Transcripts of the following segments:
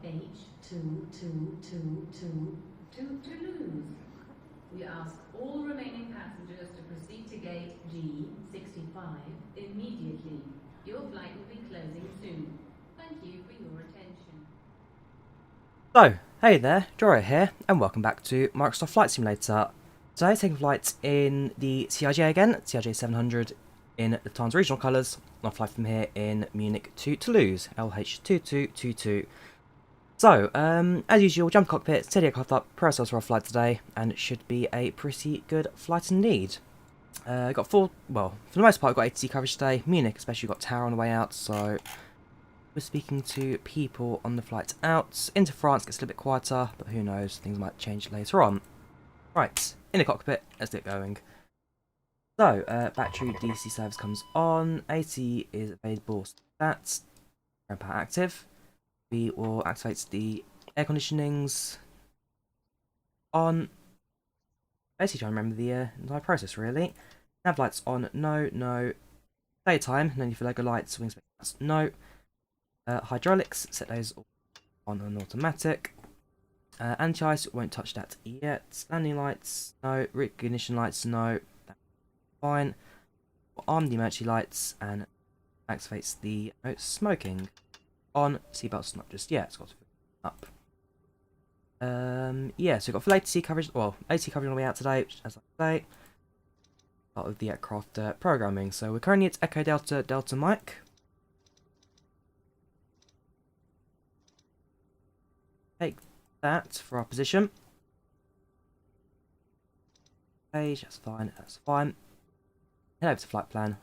H2222 to Toulouse. We ask all remaining passengers to proceed to gate G65 immediately. Your flight will be closing soon. Thank you for your attention. So, hey there, Drawyah here, and welcome back to Microsoft Flight Simulator. Today taking flight in the CRJ again, CRJ-700 in Lufthansa Regional colours. I'll fly from here in Munich to Toulouse, LH2222. So, as usual, jump to cockpit, steady aircraft up, prepare ourselves for our flight today, and it should be a pretty good flight indeed. Got full, well, for the most part, got ATC coverage today. Munich, especially, got Tower on the way out, so we're speaking to people on the flight out. Into France gets a little bit quieter, but who knows, things might change later on. Right, in the cockpit, let's get going. So, battery DC service comes on, AC is available, so that's power active. We will activate the air conditionings on. Basically trying to remember the entire process really. Nav lights on, no. Daytime, no need for Lego lights, wing lights, no. Hydraulics, set those on an automatic. Anti-ice, won't touch that yet. Landing lights, no. Recognition lights, no. That's fine. We'll arm the emergency lights and activates the smoking. On, seatbelts not just yet, it's got to be up. Yeah, so we've got full ATC coverage, well, ATC coverage on the way out today, which, as I say, part of the aircraft programming. So we're currently at Echo Delta Delta Mike. Take that for our position. Page, that's fine, that's fine. Head over to flight plan.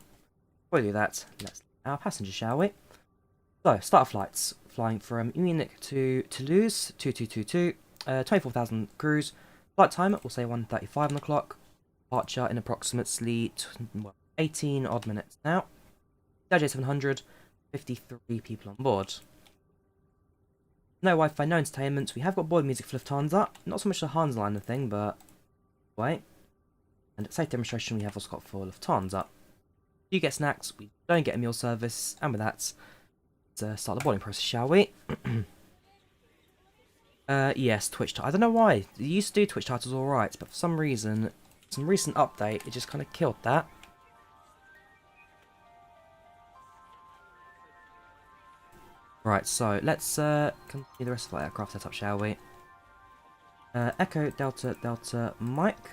Before we do that, let's our passengers, shall we? So, start of flights. Flying from Munich to Toulouse, 2222, 24,000 cruise. Flight time, we'll say 1:35 on the clock. Departure in approximately 18 odd minutes now. CRJ-700, 53 people on board. No Wi-Fi, no entertainment. We have got board music for Lufthansa. Not so much the Hansa line thing, but wait. And safe demonstration we have also got for Lufthansa. You get snacks, we don't get a meal service, and with that, start the boarding process, shall we? Yes, Twitch title. I don't know why. It used to do Twitch titles alright, but for some reason, some recent update, it just kind of killed that. Right, so let's continue the rest of our aircraft setup, shall we? Echo Delta Delta Mike.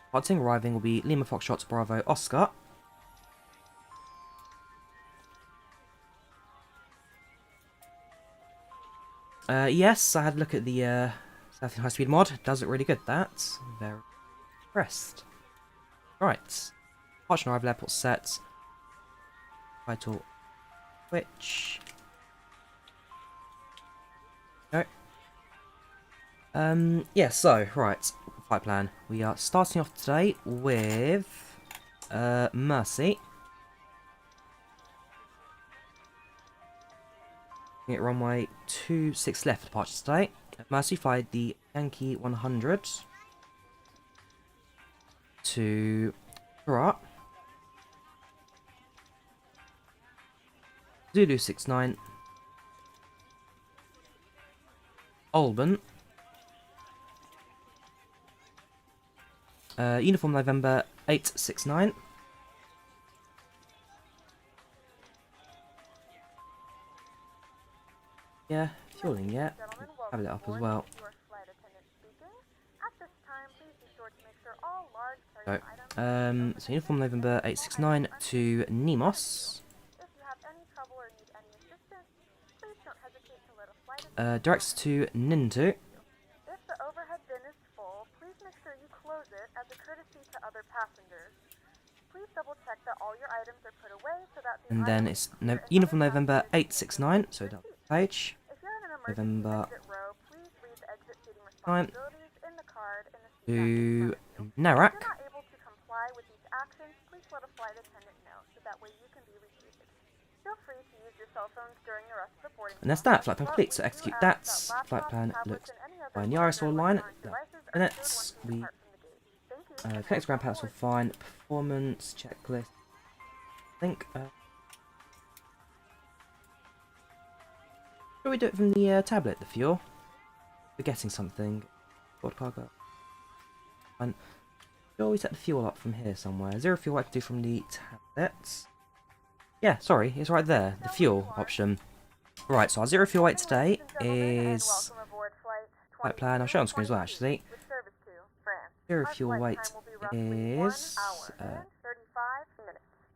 Departing, arriving will be Lima Foxtrot Bravo Oscar. Yes, I had a look at the South High Speed mod. It does look really good, that. Very impressed. Right. Departure and arrival airport set. Title. Which. No. Yeah, so, right. Flight plan. We are starting off today with Mercy. At runway 26 left departure today. Mercy flight the Yankee 100 to Drawyah. Zulu 69 Olben. Uniform November 869. Yeah, fueling, yeah. Have it up as well. So uniform November 869 to Nemos. Directs to Nintu. If the overhead bin is full, please make sure you close it as a courtesy to other passengers. Please double check that all your items are put away so that the And then it's uniform November 869, so double page. November 9 to Narak. And that's that. Flight plan complete. So execute that. Flight plan looks fine. The ISO line. Minutes. We connect ground paths all fine. Performance checklist. I think Should we do it from the tablet, the fuel? Forgetting something. Board cargo. And we always set the fuel up from here somewhere. 0 fuel I can do from the tablet. Yeah, sorry, it's right there. The fuel option. Right, so our 0 fuel weight today is flight plan. I'll show it on screen as well, actually. 0 fuel weight is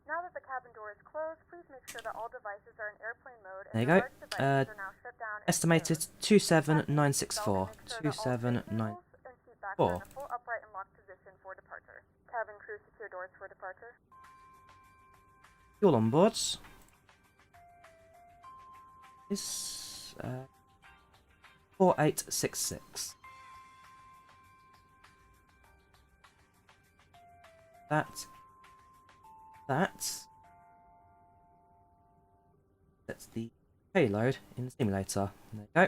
Now that the cabin door is closed, please make sure that all devices are in airplane mode. There you go. Estimated 27964. 27964. Full upright and locked position for departure. Cabin crew secure doors for departure. Fuel on board is 4866. That's the payload in the simulator. There you go.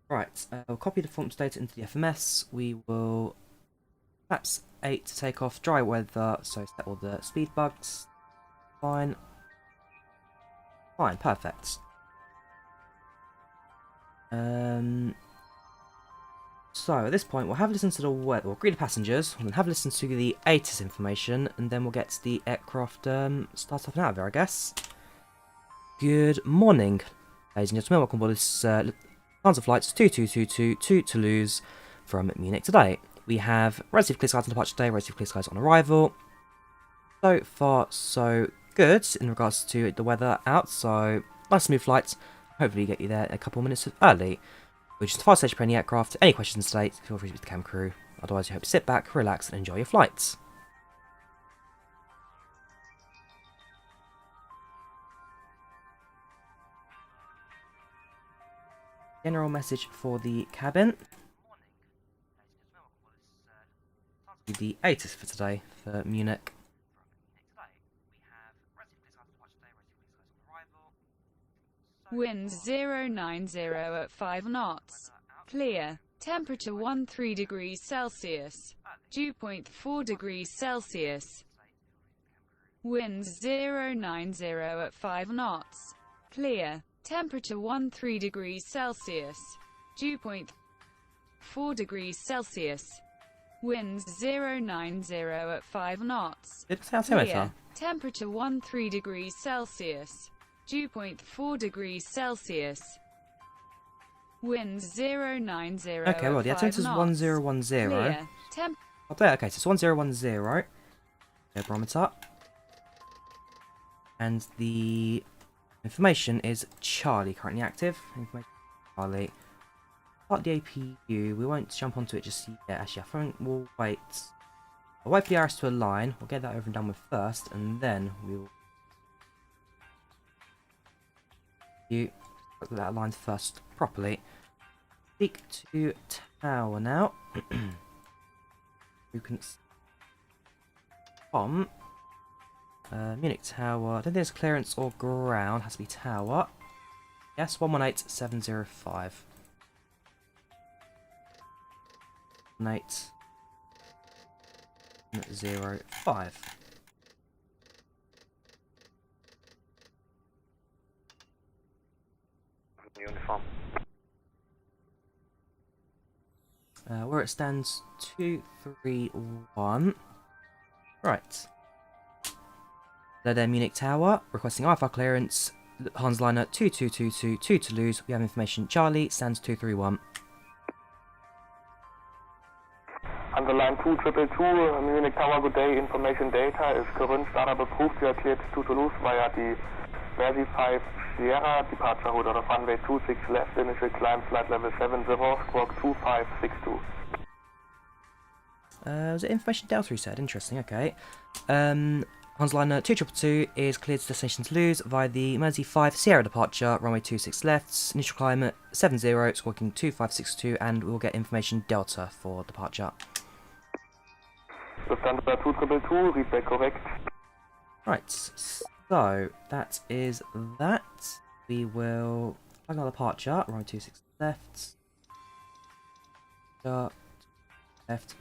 Right, we'll copy the form data into the FMS. We will flaps 8 to take off, dry weather, so set all the speed bugs. Fine. Fine, perfect. So at this point, we'll have a listen to the weather. We'll greet the passengers, and then have a listen to the ATIS information, and then we'll get the aircraft start up and out of there, I guess. Good morning, ladies and gentlemen. Welcome aboard this Lufthansa flights 2222 to Toulouse from Munich today. We have relatively clear skies on departure today, relatively clear skies on arrival. So far, so good in regards to the weather out. So nice smooth flight. Hopefully, get you there a couple of minutes early. Which is the fast stage for any aircraft. Any questions today, feel free to speak to the cam crew. Otherwise, you hope to sit back, relax, and enjoy your flights. General message for the cabin. The ATIS for today for Munich. Winds 090 at 5 knots. Clear. Temperature 13 degrees Celsius. Dew point 4 degrees Celsius. Winds 090 at 5 knots. Clear. Temperature 13 degrees Celsius. Dew point 4 degrees Celsius. Winds 090 at 5 knots. Clear. Temperature 13 degrees Celsius. Dew point 4 degrees Celsius. Winds 090 Okay, well, the attendance is 1010. Clear. Okay, so it's 1010. The barometer. And the information is Charlie, currently active. Information Charlie. Part the APU, we won't jump onto it just yet. Actually, I think we'll wait. I'll wait for the RS to align. We'll get that over and done with first, and then we'll look at that aligns first properly. Speak to tower now. You can from Munich tower. I don't think there's clearance or ground. Has to be tower. Yes, 118705. 1805. Uniform. Where it stands 231. Right. They're there, Munich Tower, requesting IFR clearance. Lufthansa liner 2222 to Toulouse. We have information. Charlie stands 231. Underline 2222, Munich Tower, good day. Information data is current startup approved. We are cleared to Toulouse via the Mercy 5 Sierra departure route out of runway 26 left. Initial climb flight level 70, squawk 2562. Was it information Delta he said? Interesting, okay. Hansliner 2222 is cleared to destination Toulouse via the Mersey 5 Sierra departure, runway 26 left, initial climb at 70, squawking 2562, and we'll get information Delta for departure. Lufthansa 2222, read back correct. Right, so that is that. We will flag our departure, runway 26 left. Left,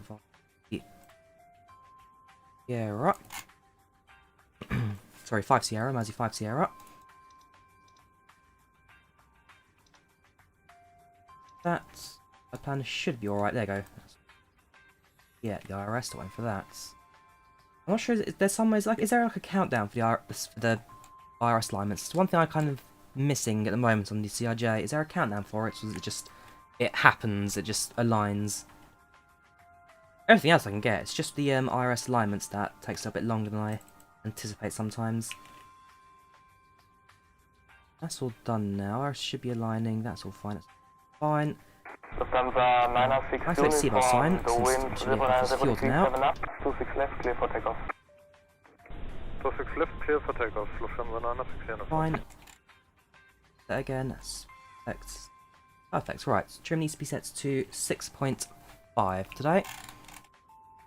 Sierra. Sorry, 5 Sierra, Mersey 5 Sierra. plan should be alright. There you go. Yeah, the IRS waiting for that. I'm not sure. Is there some ways is there like a countdown for the IRS alignments? It's one thing I'm kind of missing at the moment on the CRJ. Is there a countdown for it? Or is it just happens? It just aligns. Everything else I can get. It's just the IRS alignments that takes a bit longer than I anticipate sometimes. That's all done now. I should be aligning. That's all fine. That's fine. Lufthansa 906 I say seatbelt sign. the wind It's fueled now. 26 left, clear for takeoff. 26 left, clear for takeoff. Lufthansa 906 Fine. That again. That's perfect. Perfect. Right. Trim needs to be set to 6.5 today.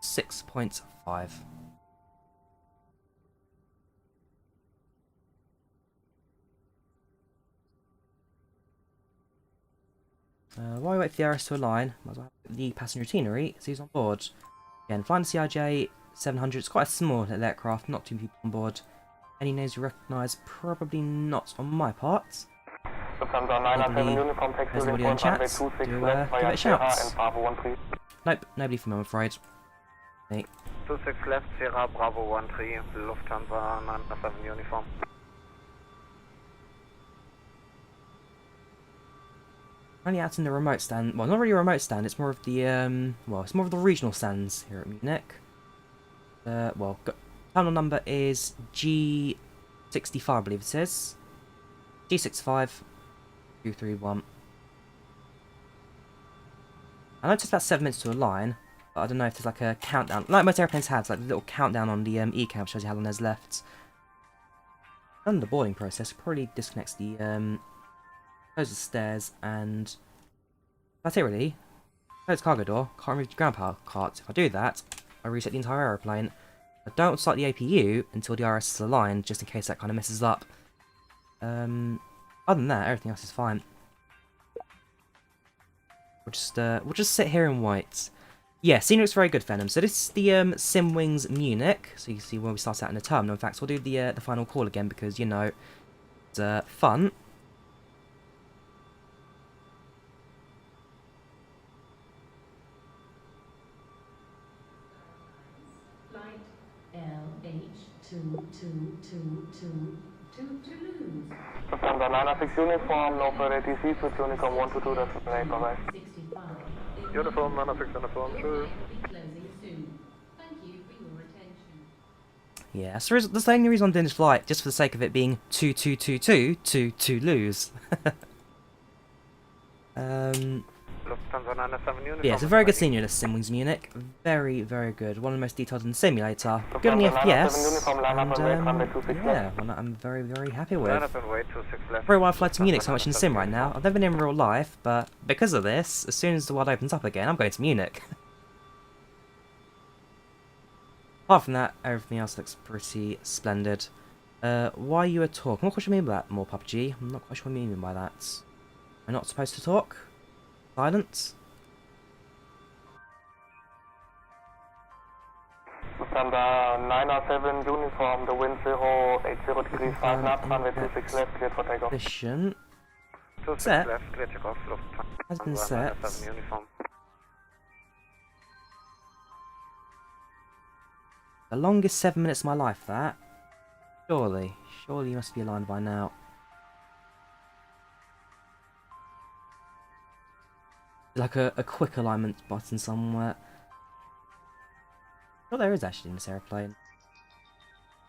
6.5. While we wait for the IRS to align, might as well have the passenger itinerary, so who's on board. Again, flying the CRJ-700, it's quite a small little aircraft, not too many people on board. Any names you recognise? Probably not on my part. Lufthansa 907 uniform taxi There's nobody in chat. Do give it a shout. Nope, nobody from me, I'm afraid. Me. 26 left, Sierra Bravo 13, Lufthansa 907 uniform. Only out in the remote stand. Well, not really a remote stand. It's more of the it's more of the regional stands here at Munich. Terminal number is G65, I believe it says. G65 231. I know it takes about 7 minutes to align, but I don't know if there's like a countdown. Like most airplanes have, it's like the little countdown on the ECAM shows you how long there's left. And the boarding process probably disconnects the close the stairs, and that's it really. Close cargo door, can't remove the ground power carts. If I do that, I reset the entire aeroplane. I don't start the APU until the RS is aligned, just in case that kind of messes up. Other than that, everything else is fine. We'll just sit here and wait. Yeah, scene looks very good, Venom. So this is the Simwings Munich. So you can see where we start out in the terminal. In fact, we'll do the final call again because you know it's fun. to Toulouse. Lufthansa 906 uniform, no further ATC, switch Unicom 122, that's the plane, bye-bye. 65. Uniform 906 uniform, true. Closing soon. Thank you for your attention. Yeah, so that's the only reason I'm doing this flight, just for the sake of it being 2222 to Toulouse. Lufthansa 907 uniform. Yeah, it's a very good senior, this Simwings Munich. Very, very good. One of the most detailed in the simulator. Good on the FPS. And yeah, one that I'm very, very happy with. Very why I fly to Munich so much in the sim right now. I've never been in real life, but because of this, as soon as the world opens up again, I'm going to Munich. Apart from that, everything else looks pretty splendid. Why you a talk? I'm not quite sure what you mean by that, more PUBG. I'm not quite sure what you mean by that. Am I not supposed to talk? Silence? Lufthansa 907 uniform, the wind 080 degrees 5 knots, runway 26 left, cleared for takeoff. Position. 26 Set. left, clear takeoff, Has been Lufthansa set. 907 uniform. The longest 7 minutes of my life, that. Surely. Surely you must be aligned by now. Like a quick alignment button somewhere. Oh, there is actually in this airplane.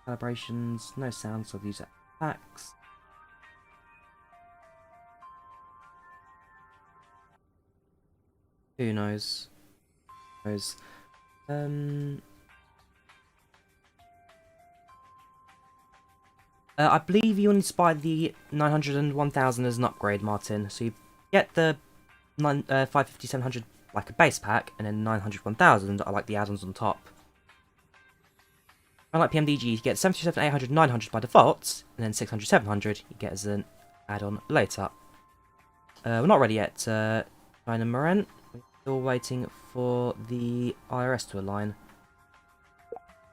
Calibrations, no sound, so I'll use PACX. Who knows? Who knows? I believe you only buy the 900 and 1000 as an upgrade, Martin. So you get the 550, 700 like a base pack, and then 900, 1000 are like the add-ons on top. Unlike PMDG, you get 757, 800, 900 by default, and then 600, 700 you get as an add-on later. We're not ready yet, China Moren. We're still waiting for the IRS to align.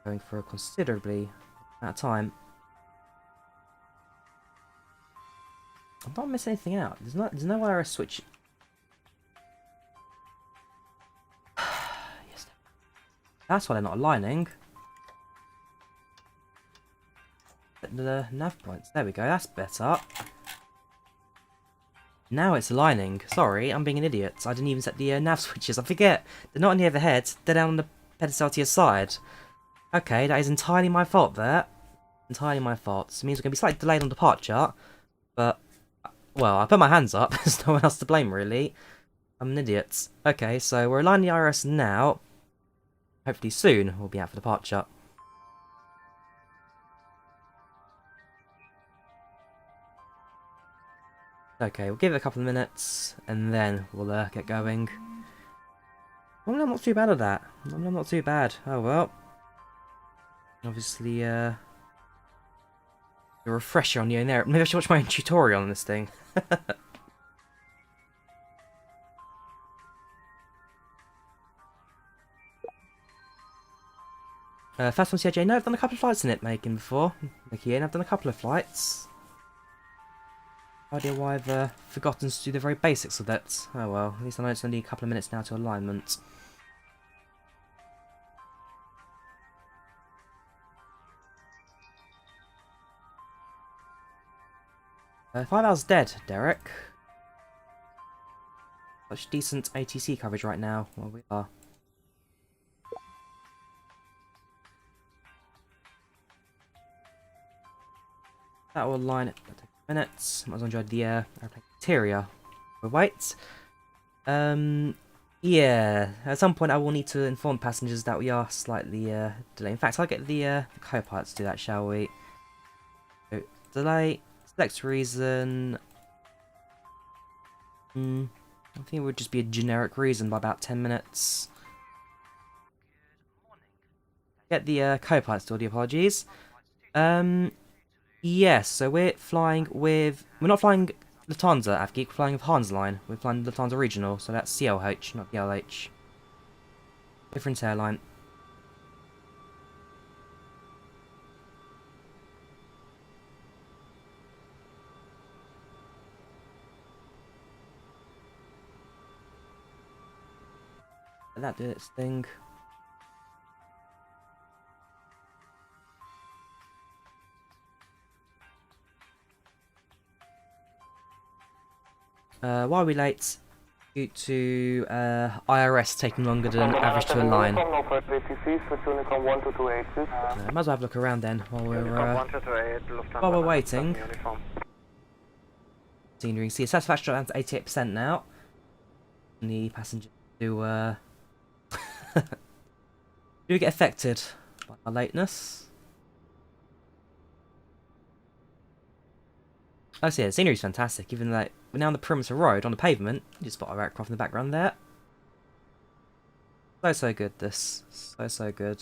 Going for a considerably amount of time. I'm not missing anything out. There's no IRS switch. That's why they're not aligning. The nav points. There we go. That's better. Now it's aligning. Sorry, I'm being an idiot. I didn't even set the nav switches. I forget. They're not on the overhead. They're down on the pedestal to your side. Okay, that is entirely my fault there. Entirely my fault. It means we're going to be slightly delayed on departure. But, well, I put my hands up. There's no one else to blame, really. I'm an idiot. Okay, so we're aligning the IRS now. Hopefully soon we'll be out for departure. Okay, we'll give it a couple of minutes, and then we'll get going. Well, I'm not too bad at that. I'm not too bad. Oh well. Obviously, a refresher on the own there. Maybe I should watch my own tutorial on this thing. Fast on CRJ. No, I've done a couple of flights in it making before. Looking in, I've done a couple of flights. No idea why I've forgotten to do the very basics of that. Oh well, at least I know it's only a couple of minutes now to alignment. 5 hours dead, Derek. Such decent ATC coverage right now. Well, we are. That will align it. That'll take minutes. Might as well enjoy the airplane interior. We'll wait. Yeah. At some point, I will need to inform passengers that we are slightly delayed. In fact, I'll get the co-pilots to do that, shall we? So, delay. Select reason. I think it would just be a generic reason by about 10 minutes. Get the co-pilots to do the apologies. Yes, so we're flying with... We're not flying Lufthansa, Avgeek, we're flying with Hansline. We're flying Lufthansa Regional, so that's CLH, not DLH. Different airline. Let that do its thing. Why are we late? Due to IRS taking longer than average to align. Might as well have a look around then while we're waiting. Scenery. See, satisfaction down to 88% now. And the passengers do do get affected by our lateness. Oh, so yeah, the scenery is fantastic. Even though we're now on the perimeter road, on the pavement, you just spot our aircraft in the background there. So good, this. So good.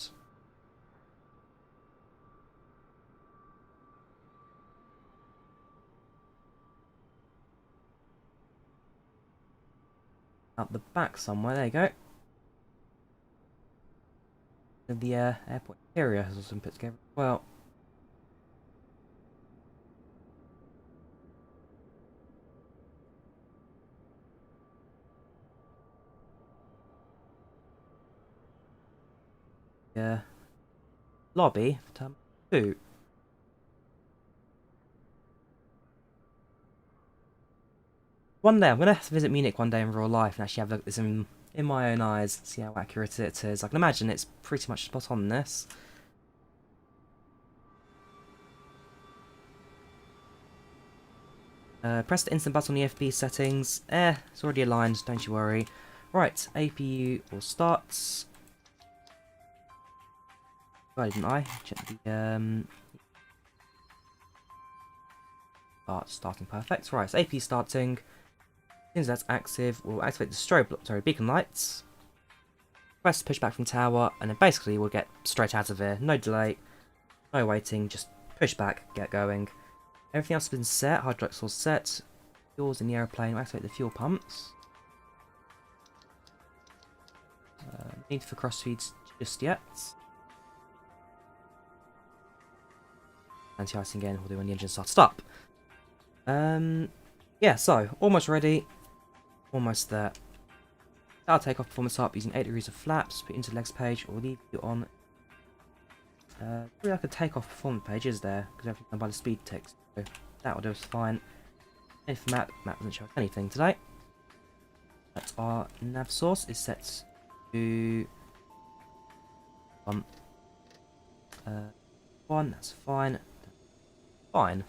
Up the back somewhere, there you go. The airport area has also been put together as well. Lobby for Terminal 2. One day, I'm going to visit Munich one day in real life and actually have a look at this in my own eyes, see how accurate it is. I can imagine it's pretty much spot on this. Press the instant button on the FB settings. It's already aligned, don't you worry. Right, APU will start. Why didn't I? Check the starting perfect. Right, so AP starting. As soon as that's active, we'll activate the beacon lights. Press pushback from tower, and then basically we'll get straight out of here. No delay, no waiting, just push back, get going. Everything else has been set. Hydraulic source set. Fuels in the airplane. We'll activate the fuel pumps. Need for crossfeeds just yet. Anti-icing again, we'll do when the engine starts up. Yeah, so, almost ready. Almost there. I'll take off performance up using 8 degrees of flaps, put into the legs page, or leave you on. Probably like a takeoff performance page, is there? Because everything's done by the speed text. So that will do us fine. And for map doesn't show us anything today. That's our nav source is set to 1, that's fine. Fine.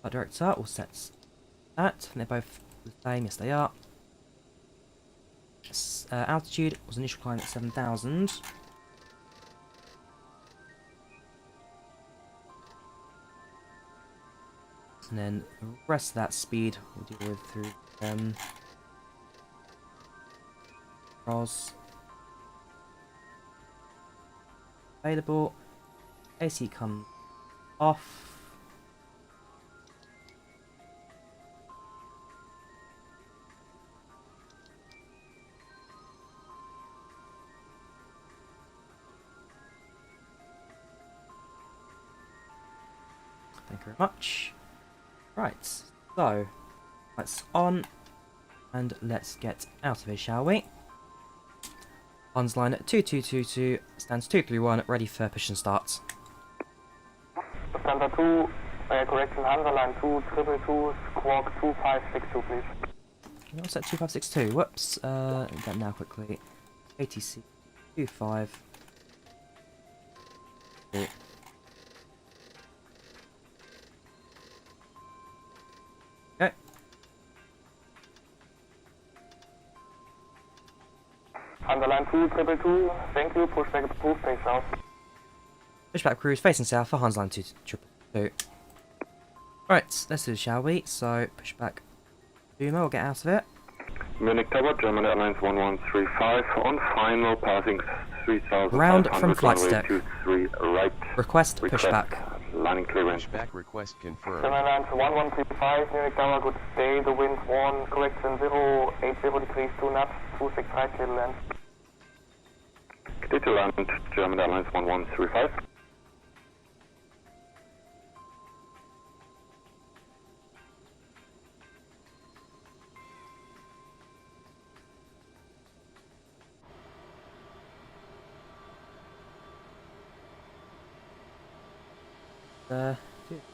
Our director will set that, and they're both the same, yes they are. Altitude was initial climb at 7,000. And then the rest of that speed we'll deal with through controls. Available. AC comes off. Thank you very much. Right, so lights on, and let's get out of here, shall we? Funds line 2222 stands 231, ready for push and start. Lufthansa 2, correction, Hansa line 222, squawk 2562, please. What's that 2562? Whoops, get that now quickly. ATC 25. Okay. Hansa line 222, thank you, pushback approved, face south. Pushback cruise facing south for Hans line 222. Right, let's do it, shall we? So, pushback Zoomer, we'll get out of it. Munich Tower, German Airlines 1135, on final passing 3,000. Ground from flight deck. 23 right. Request pushback. Landing clearance. Pushback request confirmed. German Airlines 1135, Munich Tower, good day. The wind 1, correction 080 degrees, 2 knots, 265 clear to land. Clear to land, German Airlines 1135.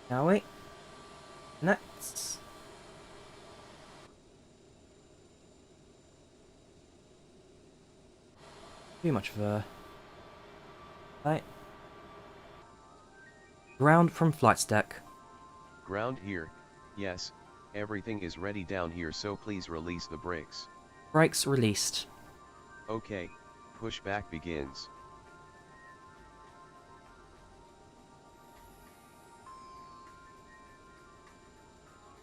Shall we? Next. Too much of a... Right. Ground from flight deck. Ground here, yes, everything is ready down here, so please release the brakes. Brakes released. Okay, pushback begins.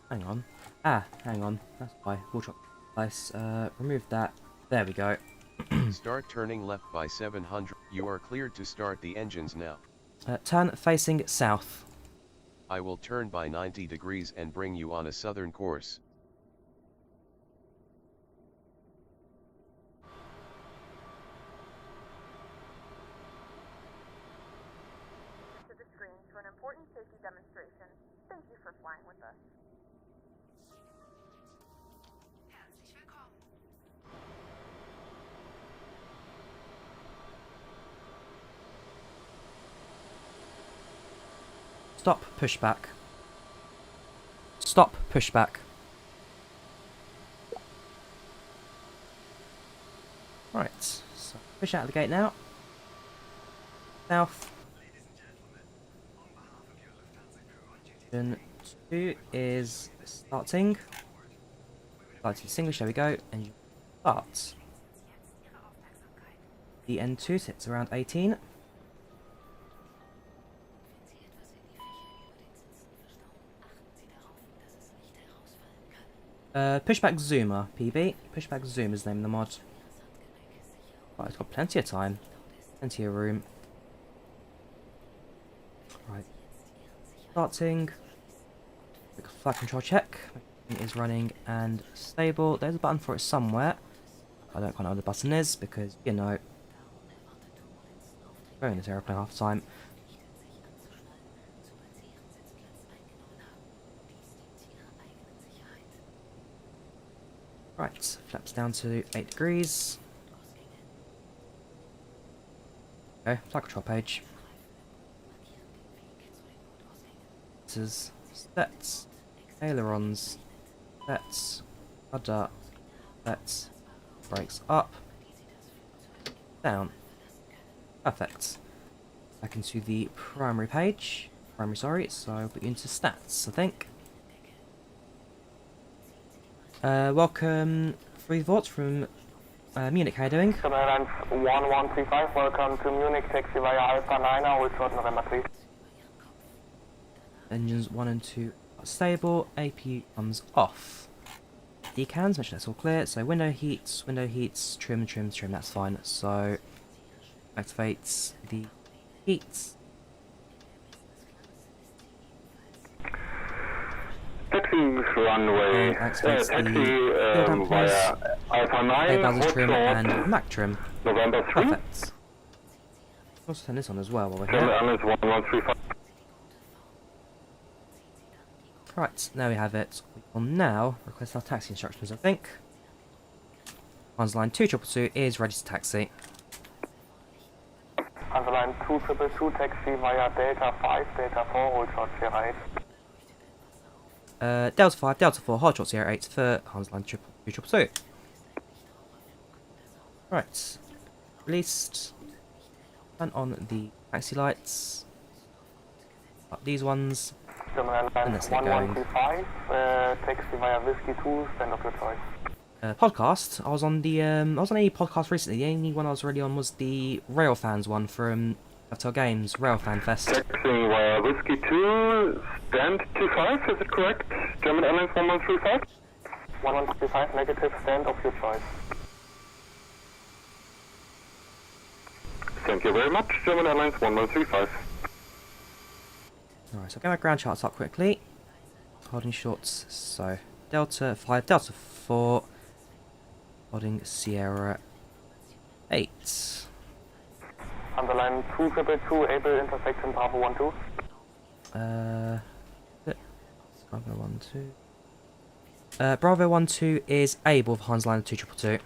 Hang on. Hang on. That's why. We'll try. Nice. Remove that. There we go. Start turning left by 700. You are cleared to start the engines now. Turn facing south. I will turn by 90 degrees and bring you on a southern course. To the screen for an important safety demonstration. Thank you for flying with us. Stop pushback. Stop pushback. Right, so push out of the gate now. South. Engine 2 is starting. Starting English, there we go. Engine starts. The N2 sits around 18. PushbackZoomer, PB. PushbackZoomer is the name of the mod. Right, it's got plenty of time. Plenty of room. Right. Starting. Quick flight control check. It is running and stable. There's a button for it somewhere. I don't quite know what the button is because, you know, we're in this aeroplane half the time. Right, flaps down to 8 degrees. Okay, flight control page. Sets, ailerons, sets, rudder, sets, brakes up, down. Perfect. Back into the primary page. So I'll put you into stats, I think. Welcome, Free Thoughts from Munich, how you doing? Airlines 1135, welcome to Munich, taxi via Alpha 9, hold short November 3. Engines 1 and 2 are stable, APU comes off. Decans, make sure that's all clear. So window heats, trim, that's fine. So activates the heats. Taxi runway, Activates taxi the via Alpha 9, buzzer trim hold and Mac trim. November 3. Perfect. Also turn this on as well while we're German here. Airlines 1135. Right, there we have it. We will now request our taxi instructions, I think. Line 2222 is ready to taxi. Line 2222, taxi via Delta 5, Delta 4, hold short Sierra 8. Delta 5, Delta 4, hard short Sierra 8 for Line 2222. Right, released. Turn on the taxi lights. Up these ones. German Airlines 1135, taxi via Whiskey 2, stand of your choice. Podcast. I was on a podcast recently. The only one I was really on was the Railfans one from FTL Games, Railfan Fest. Taxiing via Whiskey 2, stand 25, is it correct? German Airlines 1135? 1135, negative, stand of your choice. Thank you very much, German Airlines 1135. Alright, so I'll get my ground charts up quickly. Holding shorts, so Delta 5, Delta 4, holding Sierra 8. Underline 2222, able intersection Bravo 12. Bravo 12. Bravo 12 is able for Hans line 2222.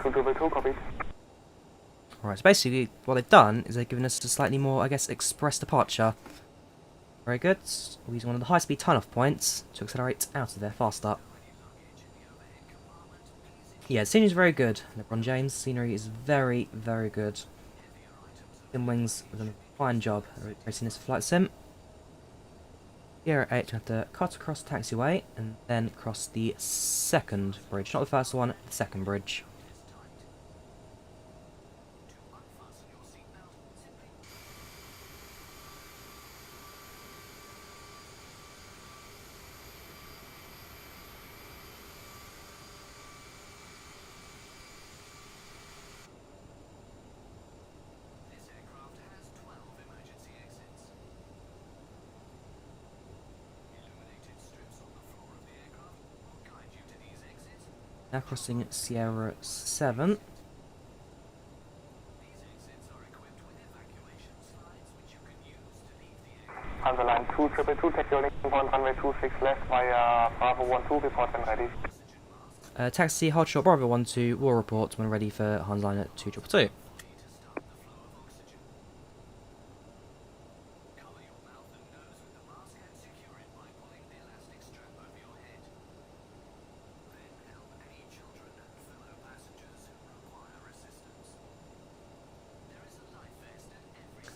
2222, copy. Alright, so basically what they've done is they've given us a slightly more, I guess, express departure. Very good. We're using one of the high-speed turn-off points to accelerate out of there faster. Yeah, the scenery is very good, LeBron James. Scenery is very, very good. Sim Wings have done a fine job at racing this flight sim. Sierra 8 have to cut across the taxiway and then cross the second bridge. Not the first one, the second bridge. Now crossing Sierra 7. Underline 2222, take your link point runway 26 left via Bravo 12, report when ready. Taxi hard short Bravo 12 will report when ready for Hans line at 2222.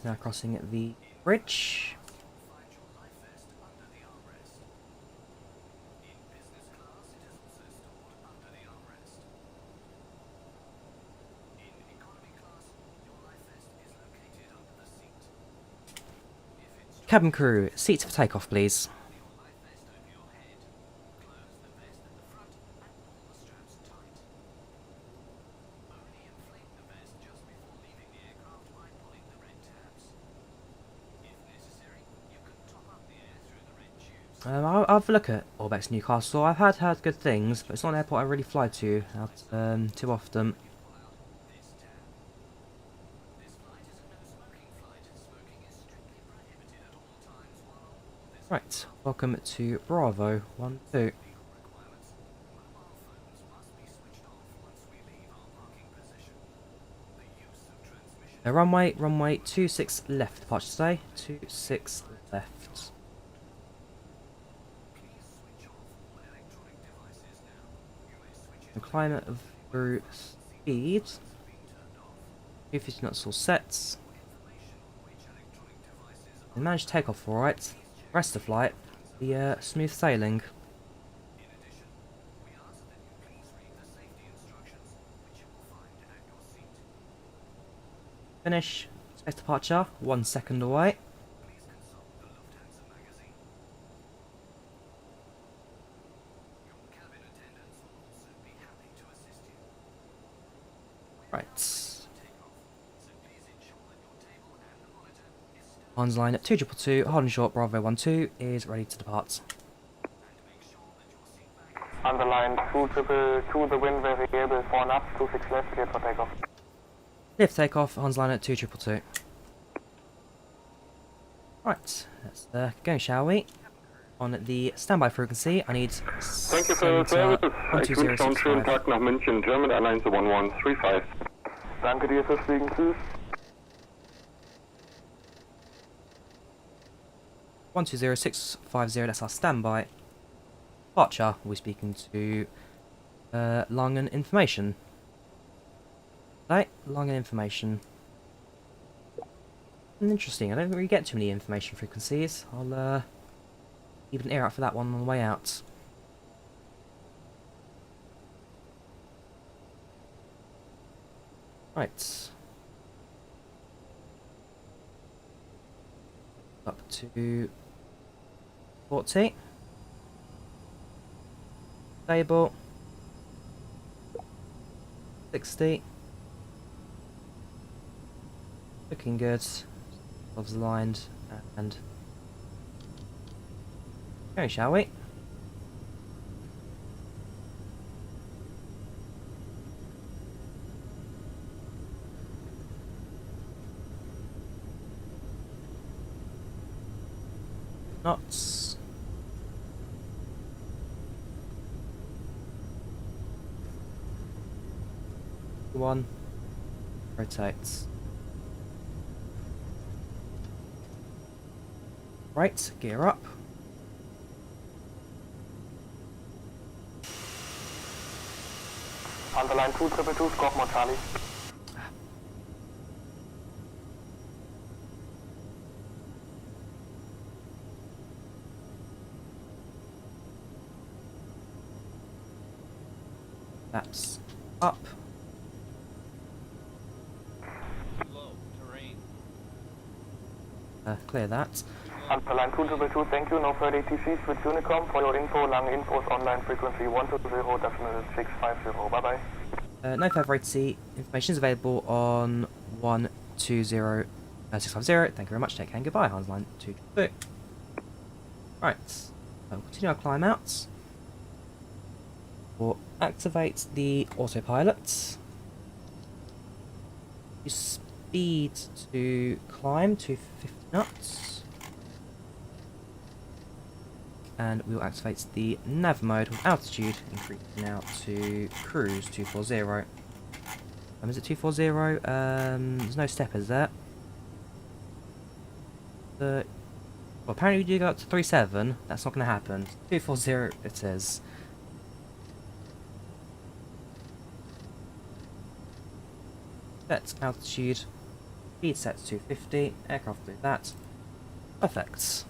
Now crossing the bridge. Cabin crew, seats for takeoff, please. I'll have a look at Orbex Newcastle. I've heard good things, but it's not an airport I really fly to too often. Right, welcome to Bravo 12. Runway 26 left, departure today. 26 left. And climate of through speed. 250 knots all sets. We managed to take off alright. Rest of the flight, the smooth sailing. Finish. Space departure. 1 second away. Right. Lines line at 2222, holding short, Bravo 12 is ready to depart. Underline 2222, the wind variable 4 knots, 26 left, cleared for takeoff. Clear for takeoff, Hans line at 2222. Right, let's get going, shall we? On the standby frequency, I need Thank you for your service. Schönen Tag nach München, German Airlines 1135. Danke dir fürs Fliegen, tschüss. 120650, that's our standby. Departure, we're speaking to Langen Information. Right, Langen Information. Interesting, I don't really get too many information frequencies. I'll keep an ear out for that one on the way out. Right. Up to 40. Stable. 60. Looking good. Gloves aligned and going, shall we? Knots. One. Rotates. Right, gear up. Underline 2222, squawk more Charlie. That's up. Low terrain. Clear that. Underline 2222, thank you. No further ATCs with Unicom. For your info, Lang infos online frequency 120.650. Bye bye. No further ATC information is available on 120.650. Thank you very much. Take care and goodbye. Hans line 222. Right. We'll continue our climb out. We'll activate the autopilot. Use speed to climb to 50 knots. And we will activate the nav mode with altitude, increasing now to cruise 240. Is it 240? There's no steppers there. Well, apparently we do go up to 37. That's not going to happen. 240 it is. Set altitude. Speed set to 250. Aircraft do that. Perfect.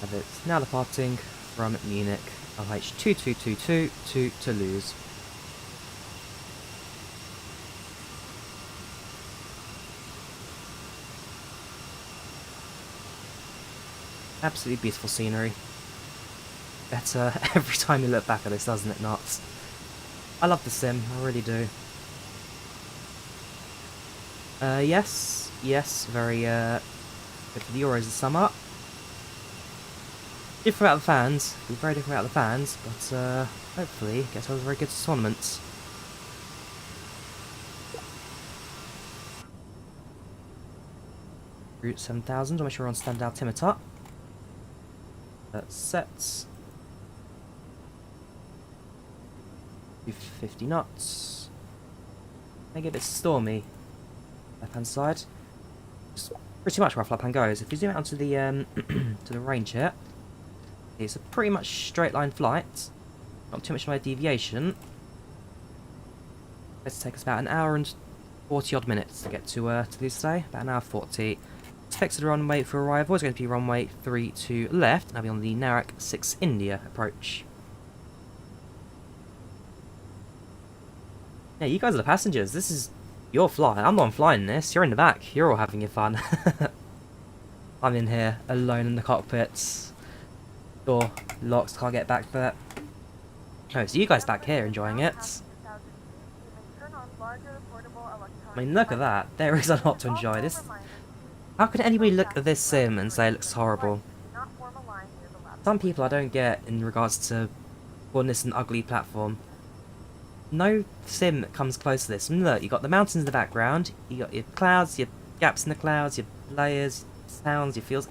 And it's now departing from Munich, LH 2222 to Toulouse. Absolutely beautiful scenery. Better every time you look back at this, doesn't it not? I love the sim, I really do. Yes, very good for the Euros this summer. Different out of the fans, very different out of the fans, but hopefully gets us a very good tournament. Route 7000, I'll make sure we're on standard altimeter. Sets. 50 knots. Make it a bit stormy. Left hand side. Just pretty much where our flight plan goes. If you zoom out onto the to the range here, it's a pretty much straight line flight. Not too much of a deviation. Let's take us about an hour and 40 odd minutes to get to Toulouse today. About an hour 40. Expected runway for arrival is going to be runway 32 left, and I'll be on the Narek 6 India approach. Yeah, you guys are the passengers. This is your flight. I'm the one flying this. You're in the back. You're all having your fun. I'm in here, alone in the cockpit. Door locked, can't get back there. Oh, so you guys back here enjoying it. I mean, look at that. There is a lot to enjoy. This. How can anybody look at this sim and say it looks horrible? Some people I don't get in regards to calling this an ugly platform. No sim comes close to this. And look, you got the mountains in the background, you got your clouds, your gaps in the clouds, your layers, sounds, your feels.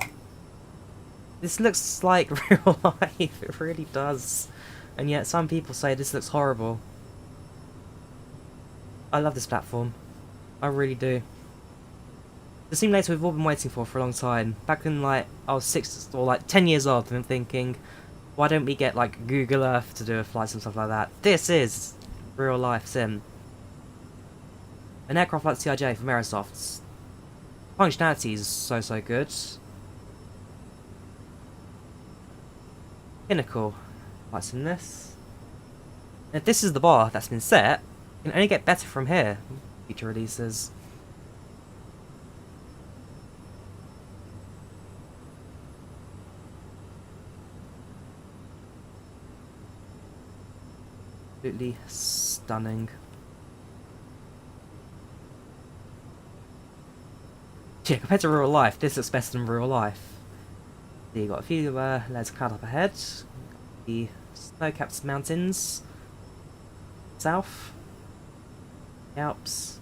This looks like real life, it really does. And yet some people say this looks horrible. I love this platform. I really do. The simulator we've all been waiting for a long time. Back when like I was 6 or like 10 years old, I've been thinking, why don't we get like Google Earth to do a flight and stuff like that? This is real life sim. An aircraft like CRJ from Aerosoft's functionality is so good. Pinnacle flights in this. And if this is the bar that's been set, it can only get better from here. Future releases. Absolutely stunning. Yeah, compared to real life, this looks better than real life. So you got a few layers of cloud up ahead. The snow-capped mountains. South. The Alps.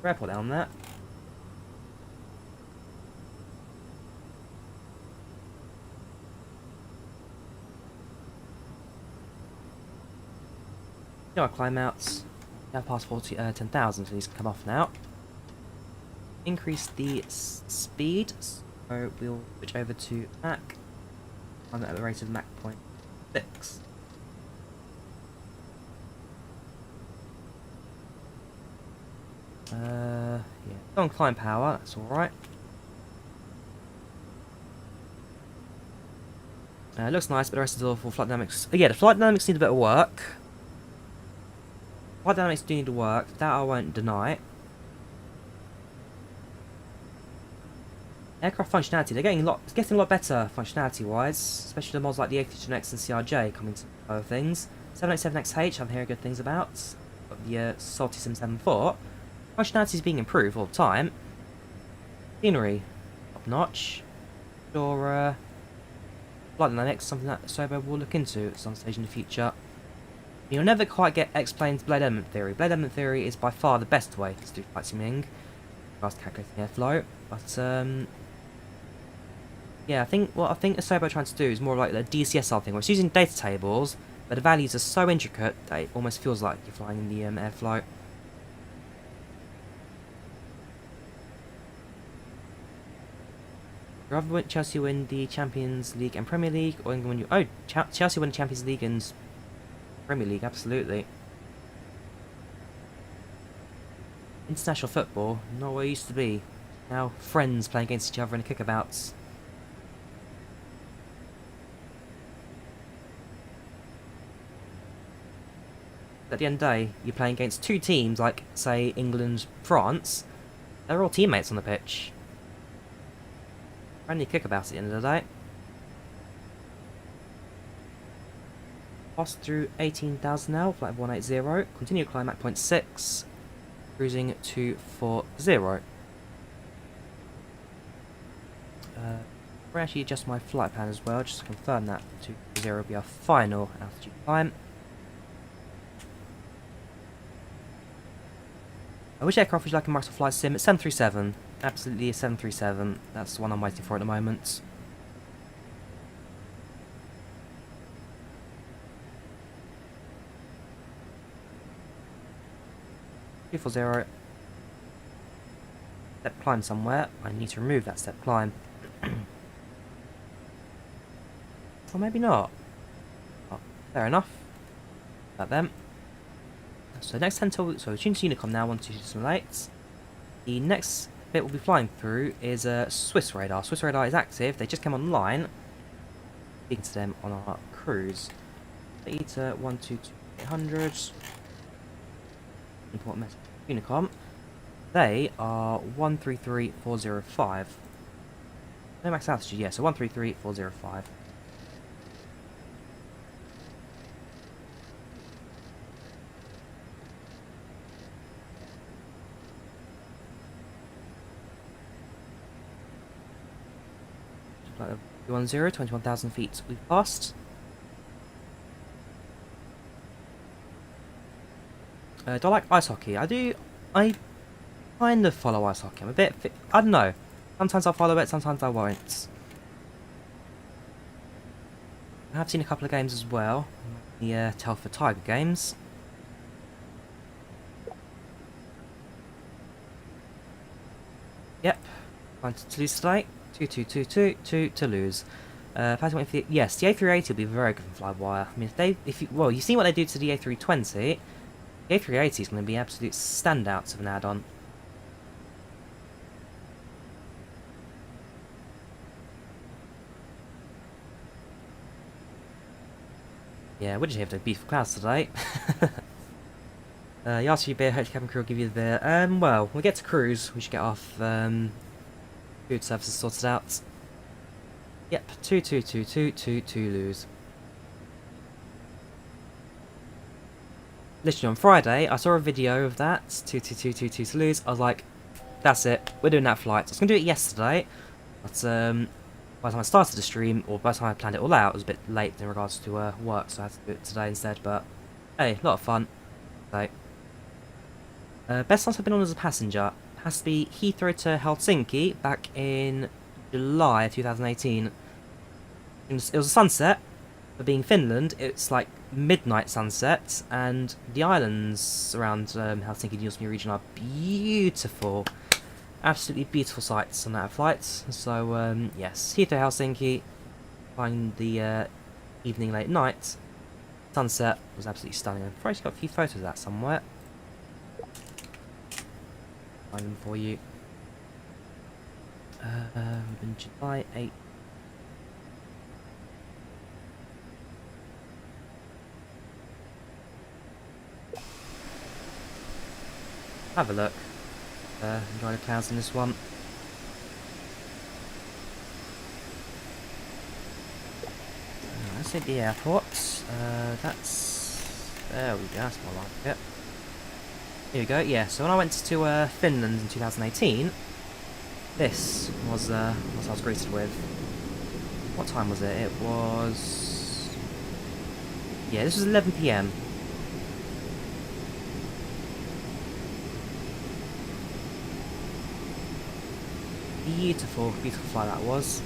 Airport down there. Our climb outs. Now past 10,000, so these can come off now. Increase the speed, so we'll switch over to Mach. I'm at the rate of Mach 0.6. Yeah, on climb power, that's alright. Looks nice, but the rest is awful. Flight dynamics. Yeah, the flight dynamics need a bit of work. Flight dynamics do need to work, that I won't deny. Aircraft functionality, they're getting a lot better functionality wise, especially the mods like the A320X and CRJ coming to other things. 787XH I'm hearing good things about. Got the Salty Sim 74. Functionality is being improved all the time. Scenery, top notch. Sure, flight dynamics, something that Sobo will look into at some stage in the future. You'll never quite get explained Blade Element Theory. Blade Element Theory is by far the best way to do flight simming, whilst calculating airflow. But yeah, I think what Asobo trying to do is more like the DCSR thing, where it's using data tables, but the values are so intricate that it almost feels like you're flying in the airflow. Rather Chelsea win the Champions League and Premier League, or England win Chelsea win the Champions League and Premier League, absolutely. International football, not what it used to be. Now friends playing against each other in kickabouts. At the end of the day, you're playing against two teams like, say, England, France. They're all teammates on the pitch. Friendly kickabouts at the end of the day. Pass through 18,000 now, flight 180. Continue climb at 0.6. Cruising to 40. We'll actually adjust my flight plan as well, just to confirm that 20 will be our final altitude climb. Which aircraft would you like in Microsoft Flight Sim? It's 737. Absolutely a 737. That's the one I'm waiting for at the moment. 240. Step climb somewhere. I need to remove that step climb. Or maybe not. Oh, fair enough. About them. So next 10 till, so tune to Unicom now, 122 The next bit we'll be flying through is Swiss radar. Swiss radar is active. They just came online. Speaking to them on our cruise. Eta 122800. Import message. Unicom. They are 133405. No max altitude, yeah, so 133405. Flight 210, 21,000 feet we've passed. Do I like ice hockey? I kind of follow ice hockey. I'm a bit... I don't know. Sometimes I'll follow it, sometimes I won't. I have seen a couple of games as well. The Telford Tiger games. Yep. Flying to Toulouse today. 2222 to Toulouse. Yes, the A380 will be very good for Flywire. I mean, well, you've seen what they do to the A320. The A380 is going to be absolute standouts of an add-on. Yeah, we just have to beef for clouds today. You ask for your beer, hope the cabin crew will give you the beer. Well, when we get to cruise, we should get off food services sorted out. Yep, 2222 to Toulouse. Literally on Friday, I saw a video of that, 2222 to Toulouse. I was like, that's it, we're doing that flight. I was going to do it yesterday, but by the time I started the stream, or by the time I planned it all out, it was a bit late in regards to work, so I had to do it today instead, but hey, a lot of fun. So, best times I've been on as a passenger has to be Heathrow to Helsinki back in July 2018. It was a sunset, but being Finland, it's like midnight sunset, and the islands around Helsinki and Ultimate region are beautiful. Absolutely beautiful sights on that flight. So, yes, Heathrow Helsinki, flying the evening, late night. Sunset was absolutely stunning. I've probably got a few photos of that somewhere. Find them for you. We've been July 8th. Have a look. Enjoy the clouds in this one. Let's hit the airport. There we go, that's more like it. Here we go, yeah, so when I went to Finland in 2018, this was what I was greeted with. What time was it? It was... yeah, this was 11 PM. Beautiful, beautiful flight that was.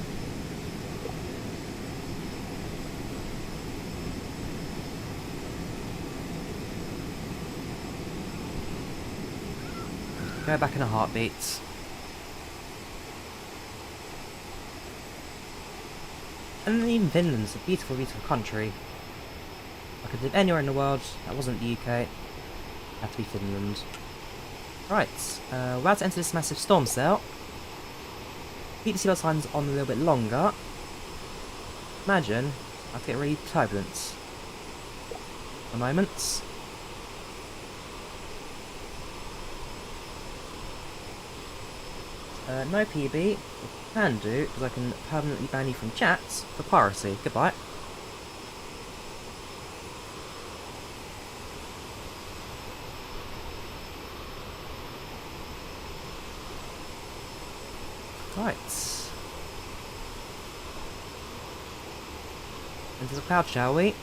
Go back in a heartbeat. And even Finland's a beautiful, beautiful country. I could live anywhere in the world that wasn't the UK. It had to be Finland. Right, we're about to enter this massive storm cell. Keep the seatbelt signs on a little bit longer. Imagine I get really turbulent. A moment. No PB. What I can do is I can permanently ban you from chat for piracy. Goodbye. Right. Into the cloud, shall we?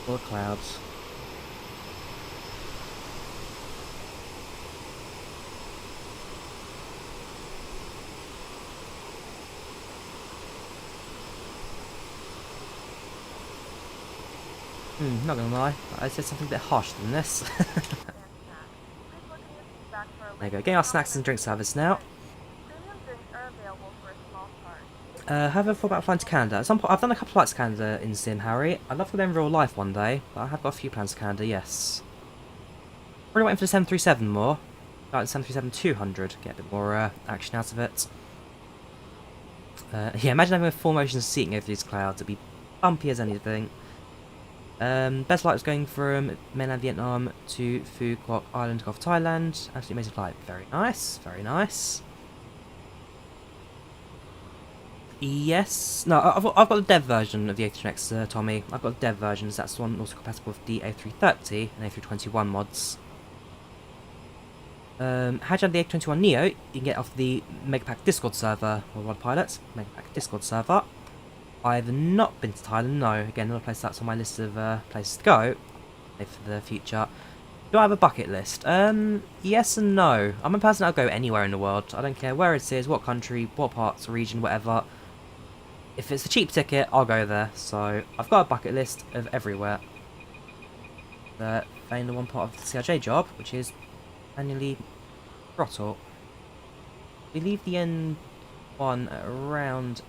Full of clouds. Not gonna lie, I said something a bit harsher than this. There you go, getting our snacks and drink service now. Premium drinks are available for a small charge. Have I thought about flying to Canada? At some point, I've done a couple of flights to Canada in Sim, Harry. I'd love to go there in real life one day, but I have got a few plans to Canada, yes. Probably waiting for the 737 more. Like the 737-200, get a bit more action out of it. Yeah, imagine having a full motion seating over these clouds. It'd be bumpy as anything. Best flight was going from mainland Vietnam to Phu Quoc Island, Gulf Thailand. Absolutely amazing flight. Very nice, very nice. Yes. No, I've got the dev version of the A320X, Tommy. I've got the dev versions. That's the one also compatible with the A330 and A321 mods. How do you have the A321neo? You can get off the Megapack Discord server, or autopilot, Megapack Discord server. I've not been to Thailand, no. Again, another place that's on my list of places to go for the future. Do I have a bucket list? Yes and no. I'm a person that'll go anywhere in the world. I don't care where it is, what country, what parts, region, whatever. If it's a cheap ticket, I'll go there. So, I've got a bucket list of everywhere. Ain't the one part of the CRJ job, which is manually throttle. We leave the N1 at around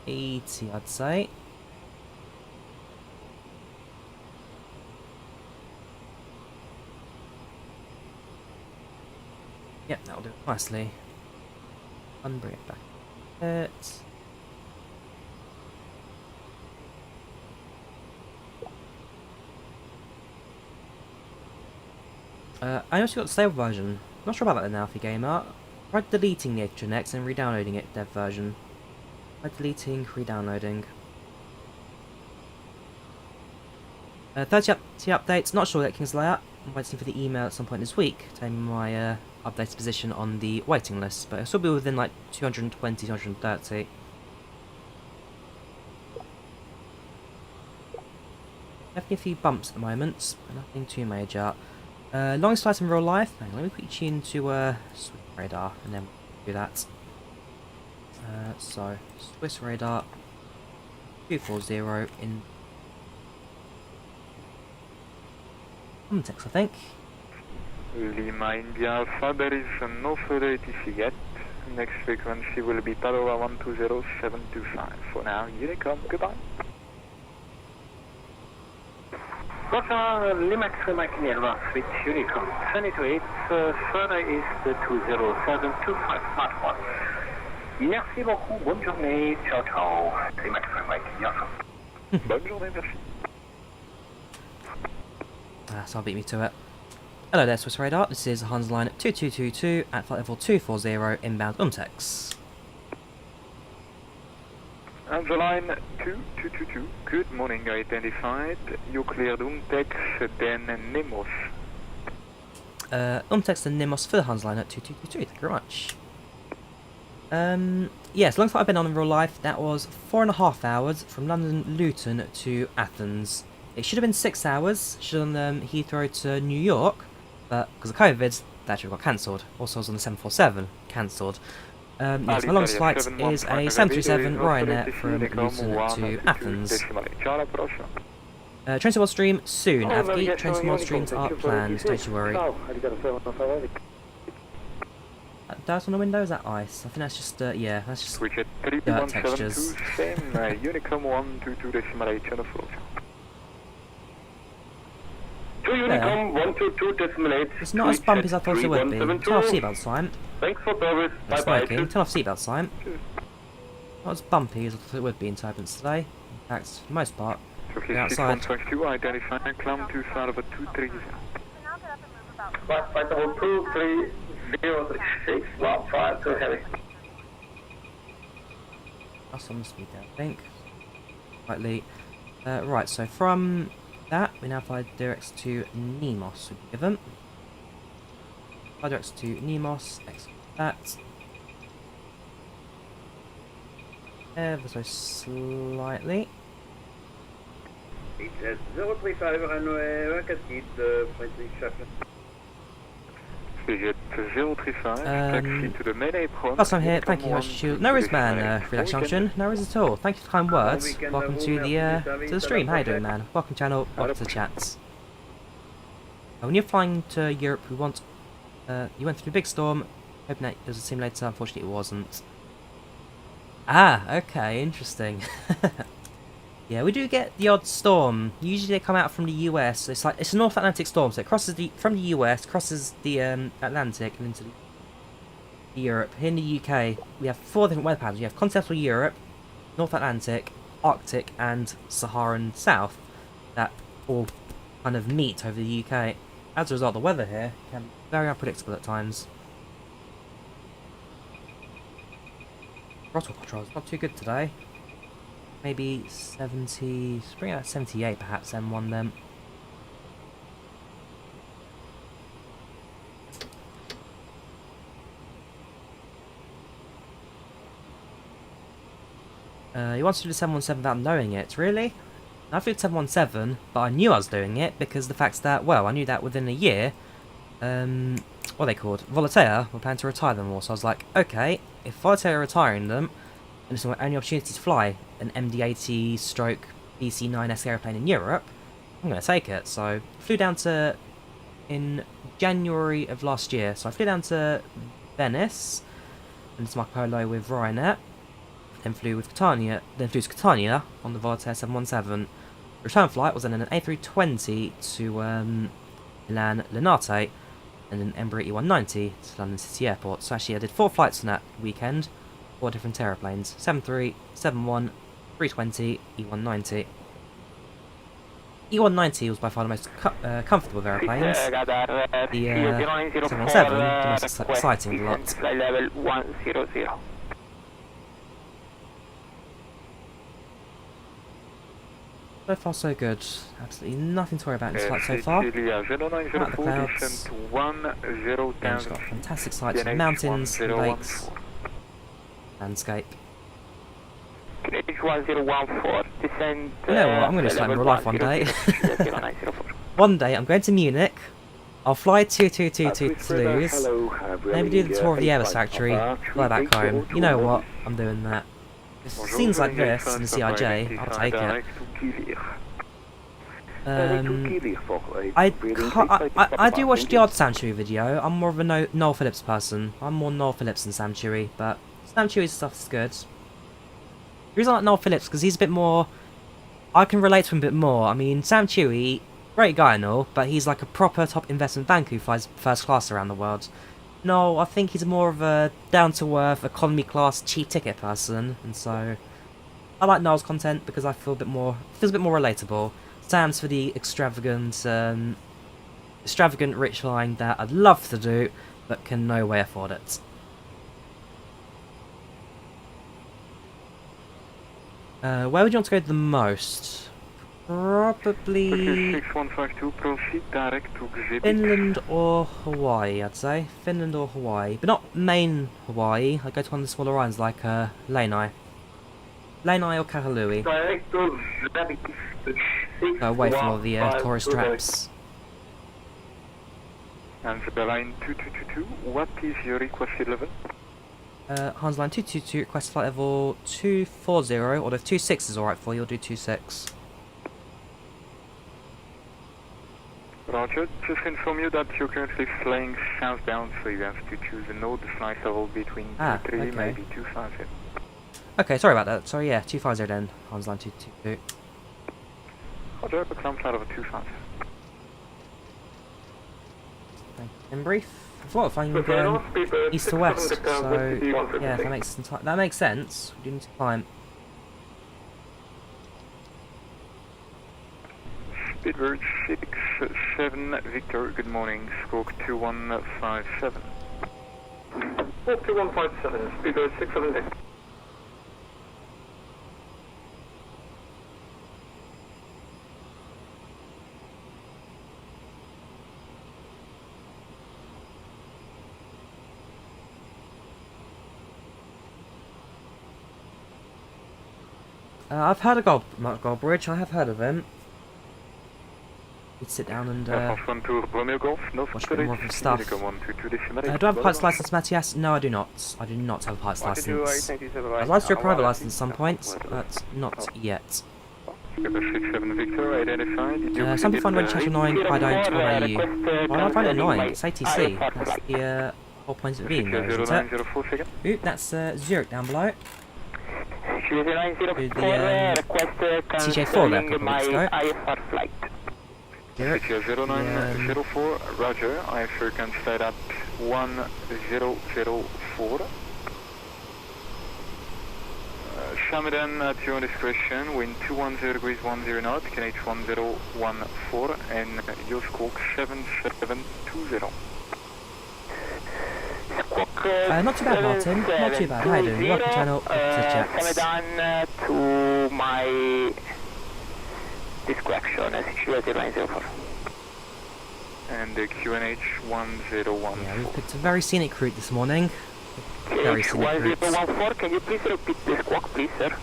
80, I'd say. Yep, that'll do it nicely. Unbring it back. I also got the stable version. Not sure about that now, if you gamer. Try deleting the A320X and re-downloading it, dev version. Try deleting, re-downloading. 30 updates, not sure that King's layout. I'm waiting for the email at some point this week, telling me my updated position on the waiting list, but it'll still be within like 220, 230. Definitely a few bumps at the moment, but nothing too major. Longest flight in real life. Hang on, let me put you into Swiss radar, and then we'll do that. So Swiss radar 240 in context, I think. Lima India Alpha, there is no further ATC yet. Next frequency will be Padova 120725. For now, here they come. Goodbye. Roger, Lima X-Ray Canberra, switch Unicom 22-8, further east 20725, Smart 1. Merci beaucoup, bonne journée, ciao ciao, Lima X-Ray Canberra. Bonne journée, merci. So I'll beat me to it. Hello there, Swiss Radar. This is Hans line 2222 at flight level 240 inbound Umtex. And the line 2222, good morning, identified. You cleared Umtex, then Nemos. Umtex and Nemos for the Hans line at 2222, thank you very much. Yes, long time I've been on in real life, that was 4.5 hours from London Luton to Athens. It should have been 6 hours, should have done Heathrow to New York, but because of COVID, that actually got cancelled. Also, I was on the 747, cancelled. Yes, my longest flight is a 737 Ryanair from Luton to Athens. Trains to World Stream soon, Avgi. Trains to World Streams are planned, don't you worry. That dirt on the window, is that ice? I think that's just, yeah, that's just dirt textures. Unicom 122.8 on the floor. It's not as bumpy as I thought it would be. Turn off seatbelt sign. Thanks for service. No smoking. Turn off seatbelt sign. Not as bumpy as I thought it would be in turbulence today. In fact, for the most part, we're outside. 6122, identify and climb to side of a 230. Flight level 23036, lot 5, too heavy. That's on the speed there, I think. Slightly. Right, so from that, we now fly direct to Nemos, would be given. Fly direct to Nemos, execute that. Ever so slightly. It's at 035 runway, rocket seat, Flight Chapter. Figure Last time here, thank you very much. No worries, man. Relax Junction, no worries at all. Thank you for kind words. Welcome to the stream. How you doing, man? Welcome channel. Welcome to the chats. When you're flying to Europe, you went through a big storm. Hoping that it was a simulator. Unfortunately, it wasn't. Ah, okay, interesting. Yeah, we do get the odd storm. Usually they come out from the US. It's a North Atlantic storm, so it crosses from the US, crosses the Atlantic and into Europe. Here in the UK, we have 4 different weather patterns. You have continental Europe, North Atlantic, Arctic, and Saharan South that all kind of meet over the UK. As a result, the weather here can be very unpredictable at times. Throttle control is not too good today. Maybe 70, bring out 78 perhaps, M1 then. You wanted to do the 717 without knowing it, really? I flew 717, but I knew I was doing it because the fact that, well, I knew that within a year, what are they called? Volanta were planning to retire them all, so I was like, okay, if Volanta are retiring them, and it's my only opportunity to fly an MD-80 stroke BC-9S airplane in Europe, I'm going to take it. So I flew down to, in January of last year, so I flew down to Venice, and it's my polo with Ryanair, then flew with Catania, then flew to Catania on the Volanta 717. The return flight was then an A320 to Milan Linate, and an Embraer E190 to London City Airport. So actually I did 4 flights on that weekend, 4 different aeroplanes, 73, 71, 320, E190. E190 was by far the most comfortable of airplanes. The 717, the most exciting of the lot. Level 100. So far so good. Absolutely nothing to worry about in this flight so far. Out the clouds. Yeah, just got fantastic sights of mountains, lakes, landscape. You know what, I'm going to do something in real life one day. One day I'm going to Munich, I'll fly 222 to Toulouse, maybe do the tour of the Airbus factory, fly back home. You know what, I'm doing that. If it seems like this in the CRJ, I'll take it. I do watch the odd Sam Chewy video. I'm more of a Noel Phillips person. I'm more Noel Phillips than Sam Chewy, but Sam Chewy's stuff is good. The reason I like Noel Phillips because he's a bit more... I can relate to him a bit more. I mean, Sam Chewy, great guy and all, but he's like a proper top investment bank who flies first class around the world. No, I think he's more of a down-to-earth, economy class, cheap ticket person, and so I like Noel's content because I feel a bit more, feels a bit more relatable. Sam's for the extravagant rich flying that I'd love to do, but can no way afford it. Where would you want to go the most? Probably Finland or Hawaii, I'd say. Finland or Hawaii. But not main Hawaii. I'd go to one of the smaller islands like Lanai. Lanai or Kahului. Go away from all the tourist traps. And the line 2222, what is your requested level? Hans line 222, request flight level 240, or if 26 is alright for you, you'll do 26. Roger, just inform you that you're currently flying southbound, so you have to choose a node flight level between 23, okay. maybe 250. Okay, sorry about that. Sorry, yeah, 250 then, Hans line 222. Roger, become flight level 250. In brief, I thought if I'm going east to west, so yeah, that makes sense. We do need to climb. Speedbird 67 Victor, good morning, stroke 2157. 2157, Speedbird 67 Victor. I've heard of Goldbridge, I have heard of him. You'd sit down and Air France 12 Romeo Golf, no watch a bit more of the stuff. Munich 122.8. Do I have a pilot's license, Matthias? No, I do not. I do not have a pilot's license. I'd like to do a private license at some point, but not yet. Skipper 67 Victor, identified. Some people find when Channel 9, I don't. What about you? Well, I find it annoying. It's ATC. That's the whole point of it being there, isn't it? Ooh, that's Zurich down below. Do the CJ4 there a couple of weeks ago. Zurich. 0904, Roger. I have frequency flight at 1004. Shamadan at your discretion, wind 210 degrees 10 knots, KNH 1014, and your squawk 7720. Not too bad, Martin. Not too bad. How are you doing? Welcome channel. Shamadan to my discretion, 0904. And the QNH 1014. Yeah, we've picked a very scenic route this morning. Very scenic route. 1014, can you please repeat the squawk, please, sir?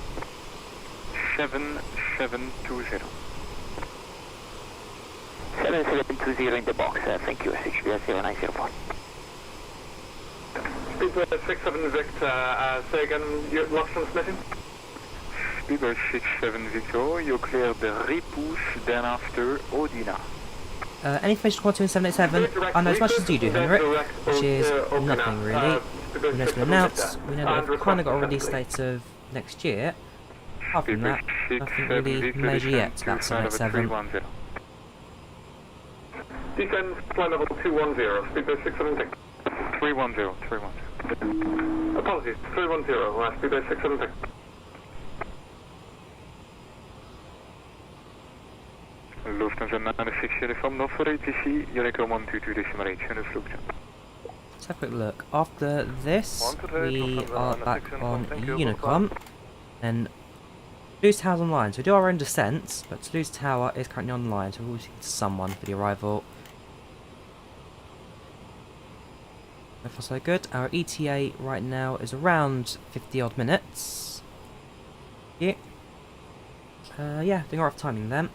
7720. 7720 in the box, thank you, SHBS 0904. Speedbird 67 Victor, say again, you lost transmission? Speedbird 67 Victor, you clear the repousse, then after Odina. Any information quality in 787? I know as much as you do, Henrik, which is nothing really. We know it's been announced, we know that we've kind of got a release date of next year. Apart from that, nothing really major yet about 787. Descend flight level 210, speedbird 676. 310. Apologies, 310, speedbird 676. Lufthansa 96 uniform, no for ATC, Unicom 122.8, Vlugje. Let's have a quick look. After this, we are back on Unicom, and Toulouse Tower's online. So we do our own descents, but Toulouse Tower is currently online, so we're waiting for someone for the arrival. So far so good. Our ETA right now is around 50 odd minutes. Yeah. Yeah, doing alright for timing then.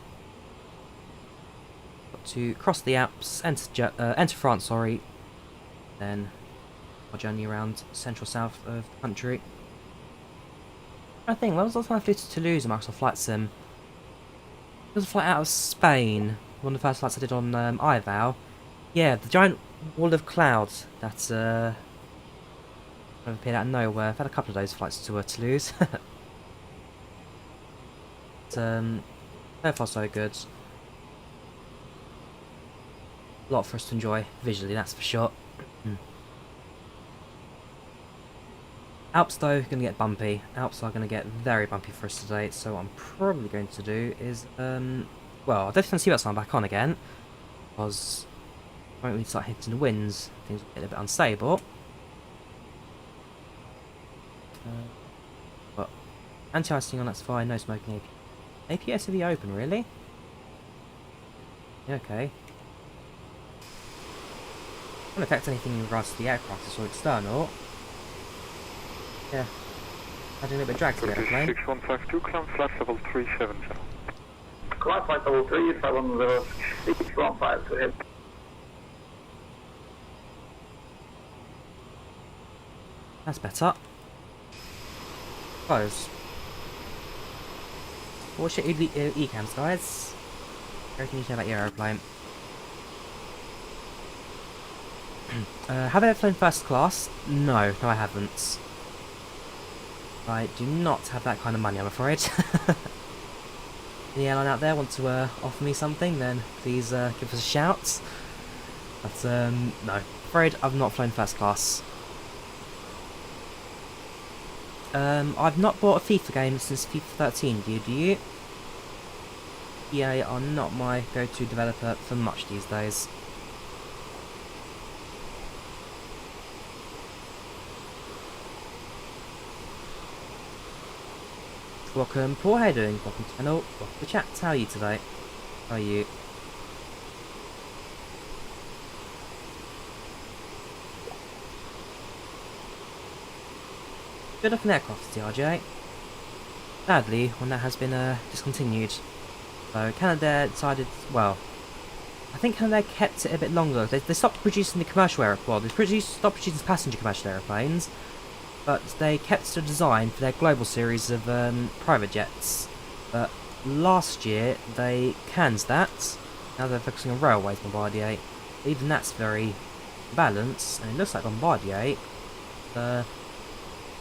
Got to cross the Alps, enter France, sorry. Then our journey around central south of the country. I think, when was the last time I flew to Toulouse on Microsoft Flight Sim? It was a flight out of Spain. One of the first flights I did on IVAO. Yeah, the giant wall of clouds that appeared out of nowhere. I've had a couple of those flights to Toulouse. But, so far so good. A lot for us to enjoy visually, that's for sure. Alps though, going to get bumpy. Alps are going to get very bumpy for us today, so what I'm probably going to do is, well, I'll definitely see what's on back on again, because when we start hitting the winds, things will get a bit unstable. But anti-icing on, that's fine, no smoking AP. APS are open, really? Yeah, okay. Won't affect anything in regards to the aircraft, it's all external. Yeah. Adding a little bit of drag to the airplane. 6152, climb flight level 370. Climb flight level 370, 6152 hit. That's better. Close. What's your E-cams, guys? Everything you know about your aeroplane. Have I ever flown first class? No, I haven't. I do not have that kind of money, I'm afraid. The airline out there want to offer me something, then please give us a shout. But no, afraid I've not flown first class. I've not bought a FIFA game since FIFA 13, do you? EA are not my go-to developer for much these days. Welcome, Paul, how are you doing? Welcome to the channel, welcome to the chat. How are you today? How are you? Good looking aircraft, CRJ. Sadly, one that has been discontinued. So Canadair decided, well, I think they kept it a bit longer. They stopped producing the commercial aircraft. Well, they stopped producing passenger commercial airplanes, but they kept the design for their global series of private jets. But last year they canned that. Now they're focusing on railways, Bombardier. Even that's very balanced, and it looks like Bombardier, a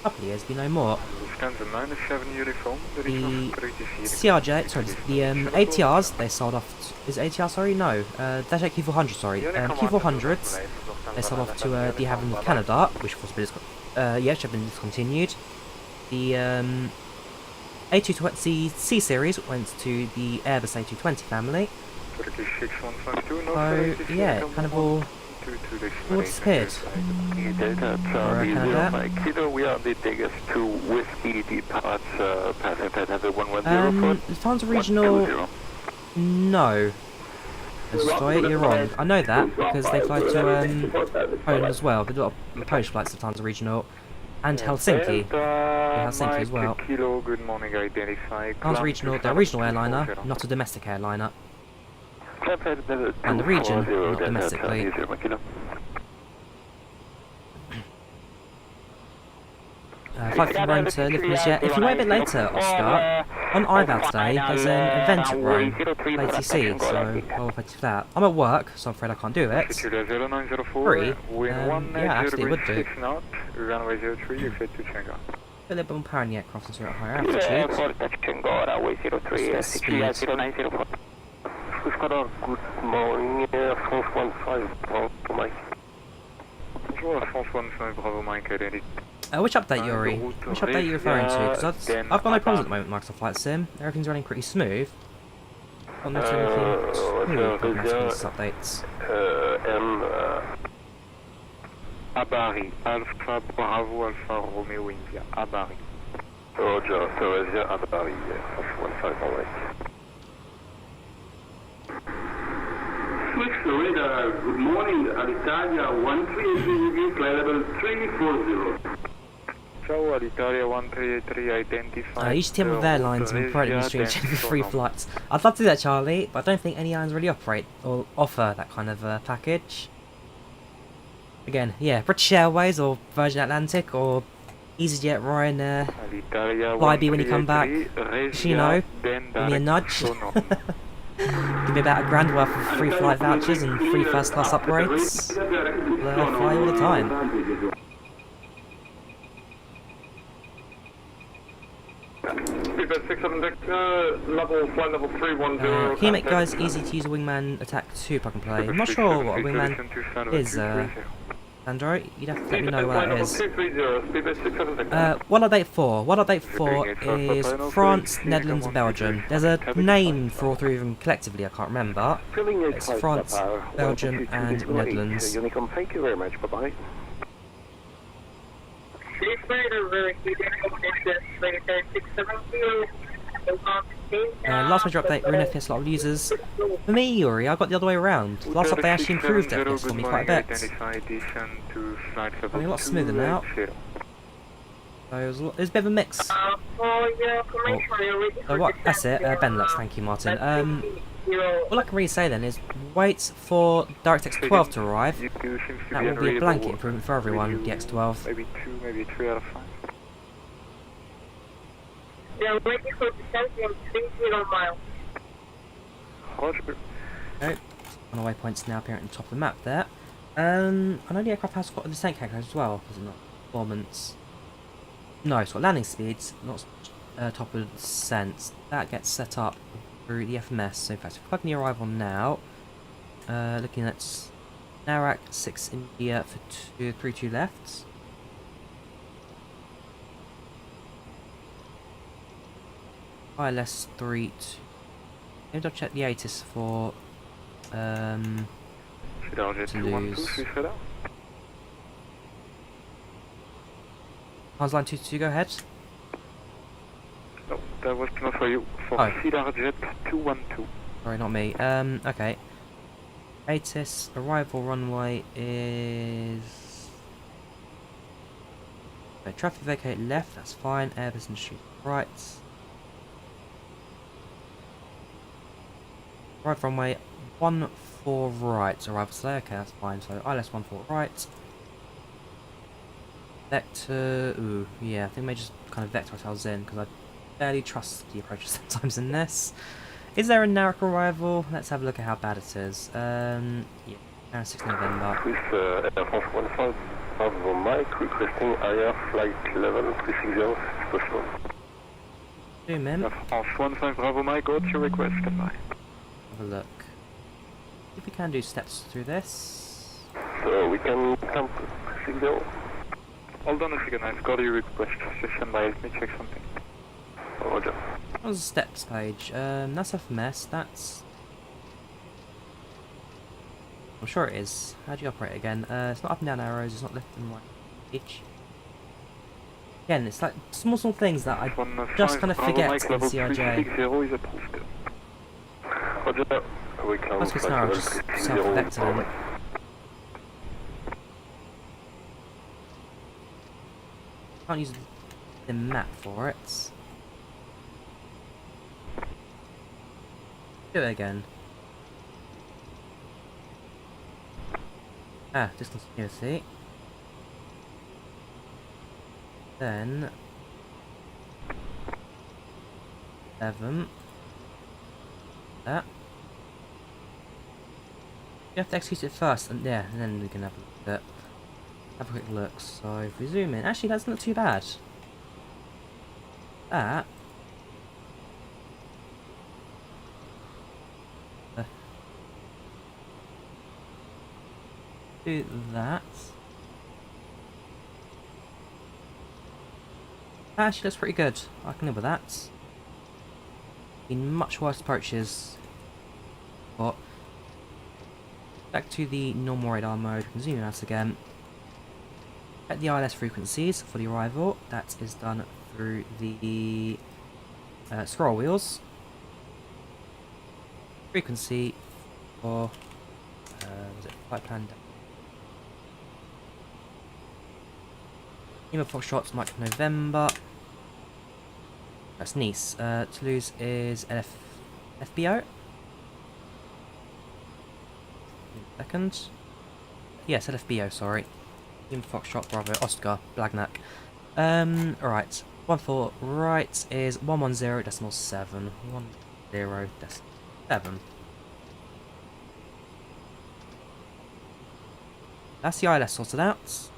couple of years, be no more. The CRJ, sorry, the ATRs, they sold off, is it ATR, sorry? No, that's like Q400, sorry. Q400s, they sold off to de Havilland in Canada, which of course has been discontinued. The A220 C series went to the Airbus A220 family. So, yeah, it kind of all disappeared. Delta Charlie 05 Kilo, we are the biggest to Whiskey departs passenger level 110 Lufthansa Regional, no. Sorry, you're wrong. I know that because they fly to Poland as well. They do a lot of Polish flights to Lufthansa Regional and Helsinki. Helsinki as well. Lufthansa Regional, they're a regional airliner, not a domestic airliner. And the region, not domestically. Flight from Rome to Lufthansa. If you wait a bit later, Oscar, on IVAO today, there's an event at Rome, ATC, so I'll wait for that. I'm at work, so I'm afraid I can't do it. Free? Yeah, actually it would do. A little bit more power in the aircraft since we're at higher altitude. Speed. Good morning, France 15, Mike. Bonjour, France 15, Bravo Mike, identity. Which update, Yuri? Which update are you referring to? Because I've got no problems at the moment with Microsoft Flight Sim. Everything's running pretty smooth. Not noticed anything too problematic with updates. Abari, Alpha Bravo, Alpha Romeo India, Abari. Roger, Toulouse, Abari, France 15, alright. Switch Florida, good morning, Alitalia 1383, flight level 340. Ciao, Alitalia 1383, identify. You should team with airlines and promote administration for free flights. I'd love to do that, Charlie, but I don't think any airlines really operate or offer that kind of package. Again, yeah, British Airways or Virgin Atlantic or EasyJet, Ryanair, Flybe when you come back, you know, give me a nudge. Give me about £1,000 worth of free flight vouchers and free first class upgrades. I'll fly all the time. Can you make guys easy to use a wingman attack 2 plug and play? I'm not sure what a wingman is, Android, you'd have to let me know what that is. What update 4? What update 4 is France, Netherlands and Belgium. There's a name for all three of them collectively, I can't remember. It's France, Belgium and Netherlands. Thank you very much, bye-bye. Last major update, Rune FPS a lot of users. For me, Yuri, I got the other way around. Last update actually improved FPS for me quite a bit. I mean, a lot smoother now. So it was a bit of a mix. So what? That's it. Benelux, thank you, Martin. All I can really say then is wait for DirectX 12 to arrive. That will be a blanket improvement for everyone, the X12. Maybe 2, maybe 3 out of 5. Yeah, waiting for descent in 30 miles. Roger. Okay. On our waypoints now appearing at the top of the map there. I know the aircraft has got a descent calculator as well, does it not? Performance. No, it's got landing speeds, not top of the descent. That gets set up through the FMS. So in fact, if I can arrive on now, looking at Narak 6 India for 3-2 left. ILS 3-2. Maybe I'll check the ATIS for Toulouse. Line 222, go ahead. No, that was not for you. For CRJ 212. Sorry, not me. Okay. ATIS arrival runway is. Okay, traffic vacate left. That's fine. Airbus and shoot right. Right runway 14 right, arrival today, okay, that's fine. So ILS 14 right. Vector, ooh, yeah, I think we may just kind of vector ourselves in, because I barely trust the approaches sometimes in this. Is there a narrow arrival? Let's have a look at how bad it is. Yeah, 6th November. With Air France 15, Bravo Mike, requesting higher flight level 360, if possible. Zoom in. Air France 15 Bravo Mike, what's your request? Goodbye. Have a look. If we can do steps through this. So we can come 360. Hold on a second, I've got your request. Just stand by, let me check something. Roger. That was a steps page. That's FMS, that's... I'm sure it is. How do you operate again? It's not up and down arrows, it's not left and right. Each. Again, it's like small things that I just kind of forget in CRJ. Roger. We can Must be now just self-vector then. Can't use the map for it. Do it again. Ah, discontinuity. Then 7. That. You have to execute it first, and yeah, and then we can have a look at it. Have a quick look. So if we zoom in, actually that's not too bad. That. Do that. That actually looks pretty good. I can live with that. Been much worse approaches. But back to the normal radar mode. We can zoom out again. At the ILS frequencies for the arrival. That is done through the scroll wheels. Frequency for was it flight plan? Lima Foxtrot, Mike November. That's Nice. Toulouse is FBO. Second. Yes, LFBO, sorry. Lima Foxtrot, Bravo, Oscar, Blagnac. Alright. 14 right is 110.7. 10.7. That's the ILS sorted out.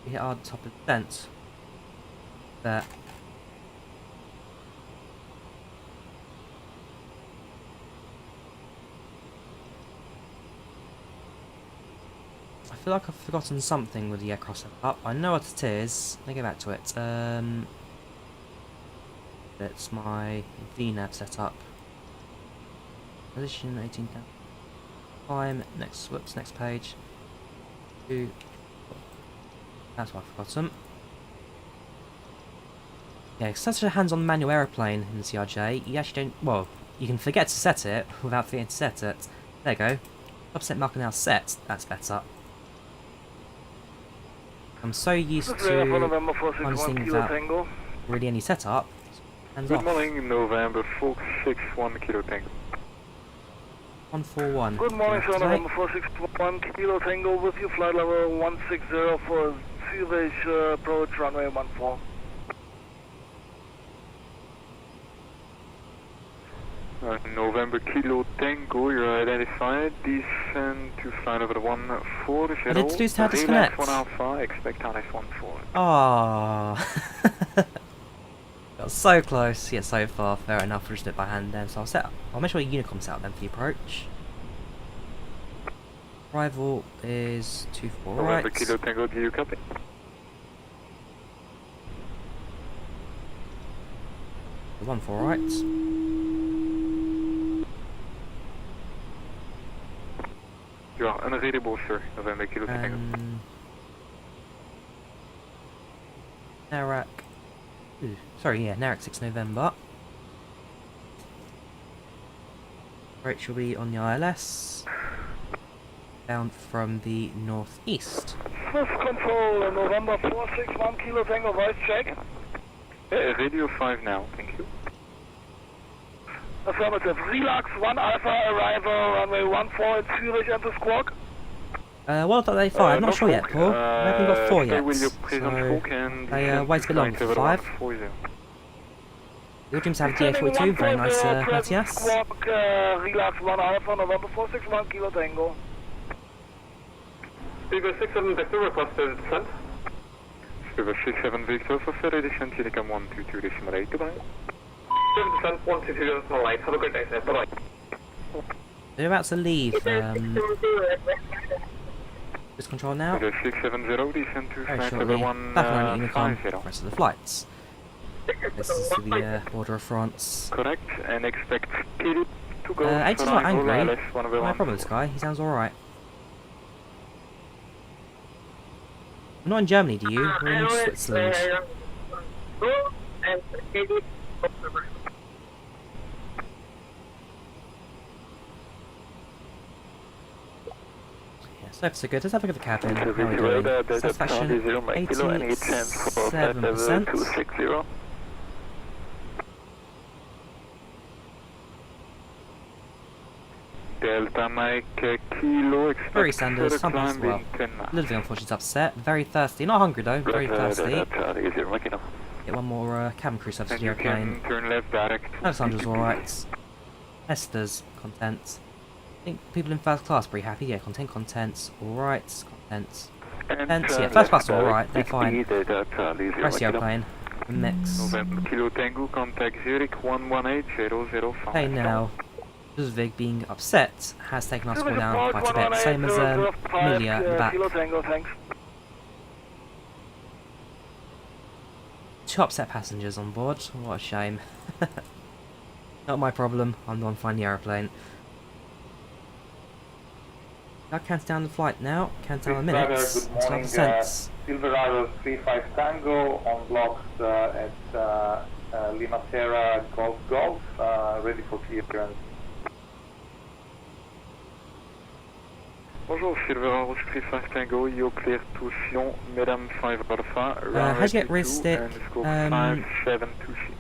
We hit our top of descent. There. I feel like I've forgotten something with the aircraft setup. I know what it is. Let me go back to it. It's my VNAV setup. Position 18. Time. Next. Whoops. Next page. 2. That's what I've forgotten. Yeah, it's such a hands-on manual aeroplane in the CRJ. You actually don't. Well, you can forget to set it without forgetting to set it. There you go. Upset marker now set. That's better. I'm so used to understanding without really any setup. Hands off. Good morning, November 461 Kilo Tango. 141. Good morning, sir. November 461 Kilo Tango with you, flight level 160 for Zurich approach runway 14. November Kilo Tango, you're identified. Descend to flight over the 14 the I schedule. did lose how to disconnect. 1 Alpha, expect ILS 14. Ah. Got so close, yet so far. Fair enough, we'll just do it by hand then. So I'll make sure the Unicom's set up then for the approach. Arrival is 24 right. November Kilo Tango, do you copy? The 14 right. You are unreadable, sir. November Kilo Tango. Narak. Sorry, yeah, Narak 6 November. Right, shall be on the ILS. Down from the northeast. Swift control, November 461 Kilo Tango, voice check. Yeah, radio 5 now, thank you. Affirmative. Relax 1 Alpha, arrival runway 14 in Zurich and the squawk. What did they fly? I'm not sure yet, Paul. I haven't got 4 yet. With your So present they wait a bit longer for 5. Your dreams have a DA42, very nice, Matthias. Squawk, relax 1 Alpha, November 461 Kilo Tango. Speedway 67 Victor, requested descent. Speedway 67 Victor, for further descent, Unicam 122.8, goodbye. Descent 122.8, have a good day, sir. Bye-bye. They're about to leave, cruise control now. Speedway 670, descent to Very flight shortly, level back on Unicom 150. for the rest of the flights. This is to the border of France. Correct, and expect Kilo to go. H is not angry. No problem problem with this guy, he sounds alright. We're not in Germany, do you? We're in Switzerland. So so good. Let's have a look at the cabin. How are we doing? Satisfaction 87%. Delta Mike Kilo, Very standard, some well. A little bit unfortunate, it's upset. Very thirsty. Not hungry though, very thirsty. Get one more cabin crew subsidy airplane. Turn left direct. Alexandra's alright. Esther's content. I think people in first class are pretty happy. Yeah, contents, alright. Contents. Yeah, first class are alright, they're fine. Press the airplane. Mix. November Kilo Tango, contact Zurich 118.005. Okay, now. Ludwig being upset has taken our score down quite a bit, same as Amelia at the back. Two upset passengers on board, what a shame. Not my problem, I'm the one flying the aeroplane. I'll count down the flight now, count down the minutes, until descents. Silverado 35 Tango on blocks at Lima Sierra Golf, ready for clearance. Bonjour, Silverado 35 Tango, you're clear to Sion, Madame 5 Alpha, how'd you get rear stick? 5726.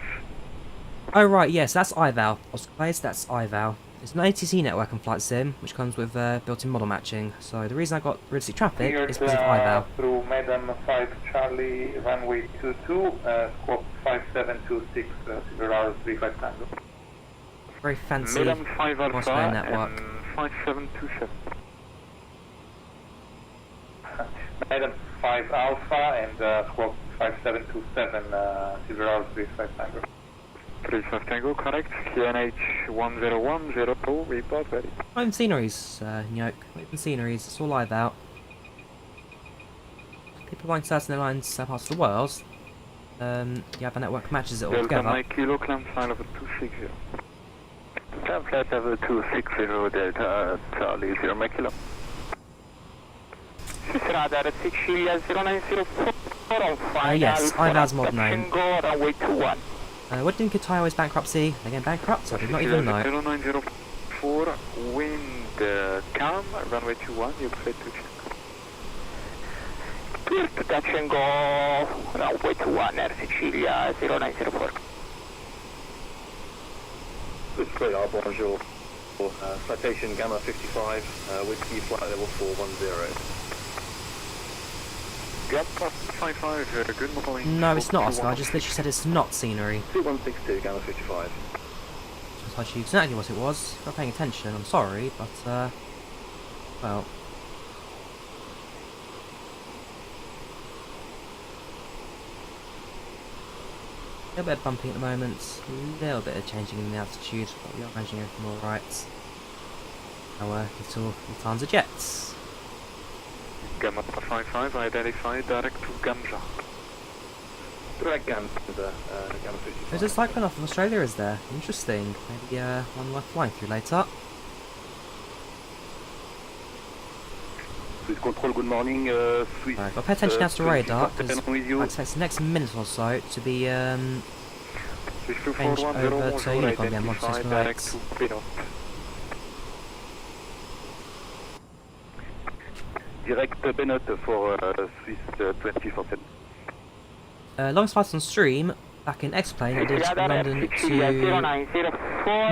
Oh right, yes, that's IVAO. Oscar that's IVAO. It's an ATC network and flight sim, which comes with built-in model matching. So the reason I got rear stick traffic is because of IVAO. Through Madame 5 Charlie, runway 22, squawk 5726, Silverado 35 Tango. Very fancy Madame 5 Alpha network. and 5727. Madam 5 Alpha and squawk 5727, Silverado 35 Tango. 35 Tango, correct. QNH 1010, report ready. Open sceneries, Nyok. Open sceneries, it's all live out. People flying certain airlines parts of the world. Yeah, the network matches it all Delta together. Mike Kilo, climb flight level 260. Climb flight level 260, Delta Charlie 0 Mike Kilo. Radar Sicilia 0904 on final. Yes, IVAO's mod 9. Runway 21. What did Qatar Airways bankruptcy? They're getting bankrupt? I did not even know. 0904, wind calm, runway 21, you're clear to check. Clear to touch and go, runway 21, Air Sicilia 0904. Display bonjour. Citation Gamma 55, whiskey flight level 410. Gamma 55, good morning. No, it's not Oscar, I just literally said it's not scenery. 2162, Gamma 55. I told you exactly what it was. Not paying attention, I'm sorry, but well. A little bit of bumping at the moment, a little bit of changing in the altitude, but we are managing everything alright. Our little Lufthansa jets. Gamma 55, identify direct to Gamja. Direct Gamma 55. There's a cyclone off of Australia, is there? Interesting. Maybe one worth flying through later. Swiss Control, good morning. Swiss. Right, got to pay attention now to the radar, because I expect the next minute or so to be changed over to Unicom again, 168. Direct Bennett for Swiss 2047. Longest flight on stream back in X-Plane, I did London to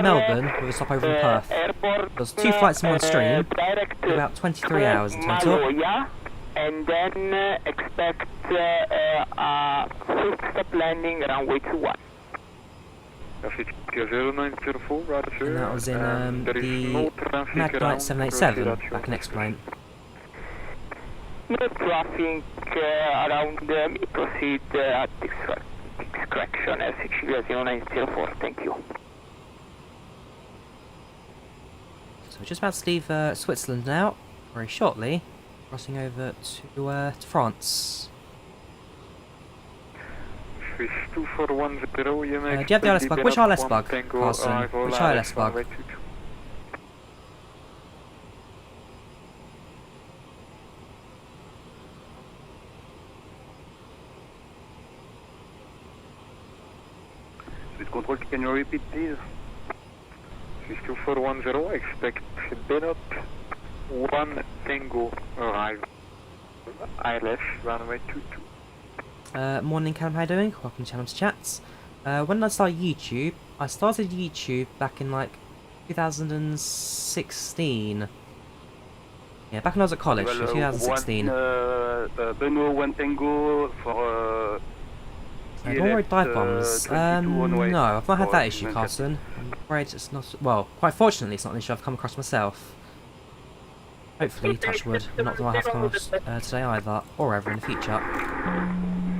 Melbourne with a stopover in Perth. There was 2 flights in one stream, about 23 hours in total. And then expect a full stop landing runway 21. And that was in the Magnite 787 back in X-Plane. No traffic around me. Proceed at extraction CRJ-700 thank you. So we're just about to leave Switzerland now, very shortly, crossing over to France. Swiss 2410, do you have the ILS bug? Which ILS bug, Carson? Which ILS bug? Swiss control, can you repeat please? Swiss 2410, expect Benot 1 Tango arrive. ILS, runway 22. Morning, Callum, how you doing? Welcome to Channel's Chats. When did I start YouTube? I started YouTube back in like 2016. Yeah, back when I was at college, in 2016. Benoit 1 Tango for... Don't worry, dive bombs. No, I've not had that issue, Carson. I'm afraid it's not... Well, quite fortunately it's not an issue I've come across myself. Hopefully, touch wood, not that I have come across today either, or ever in the future.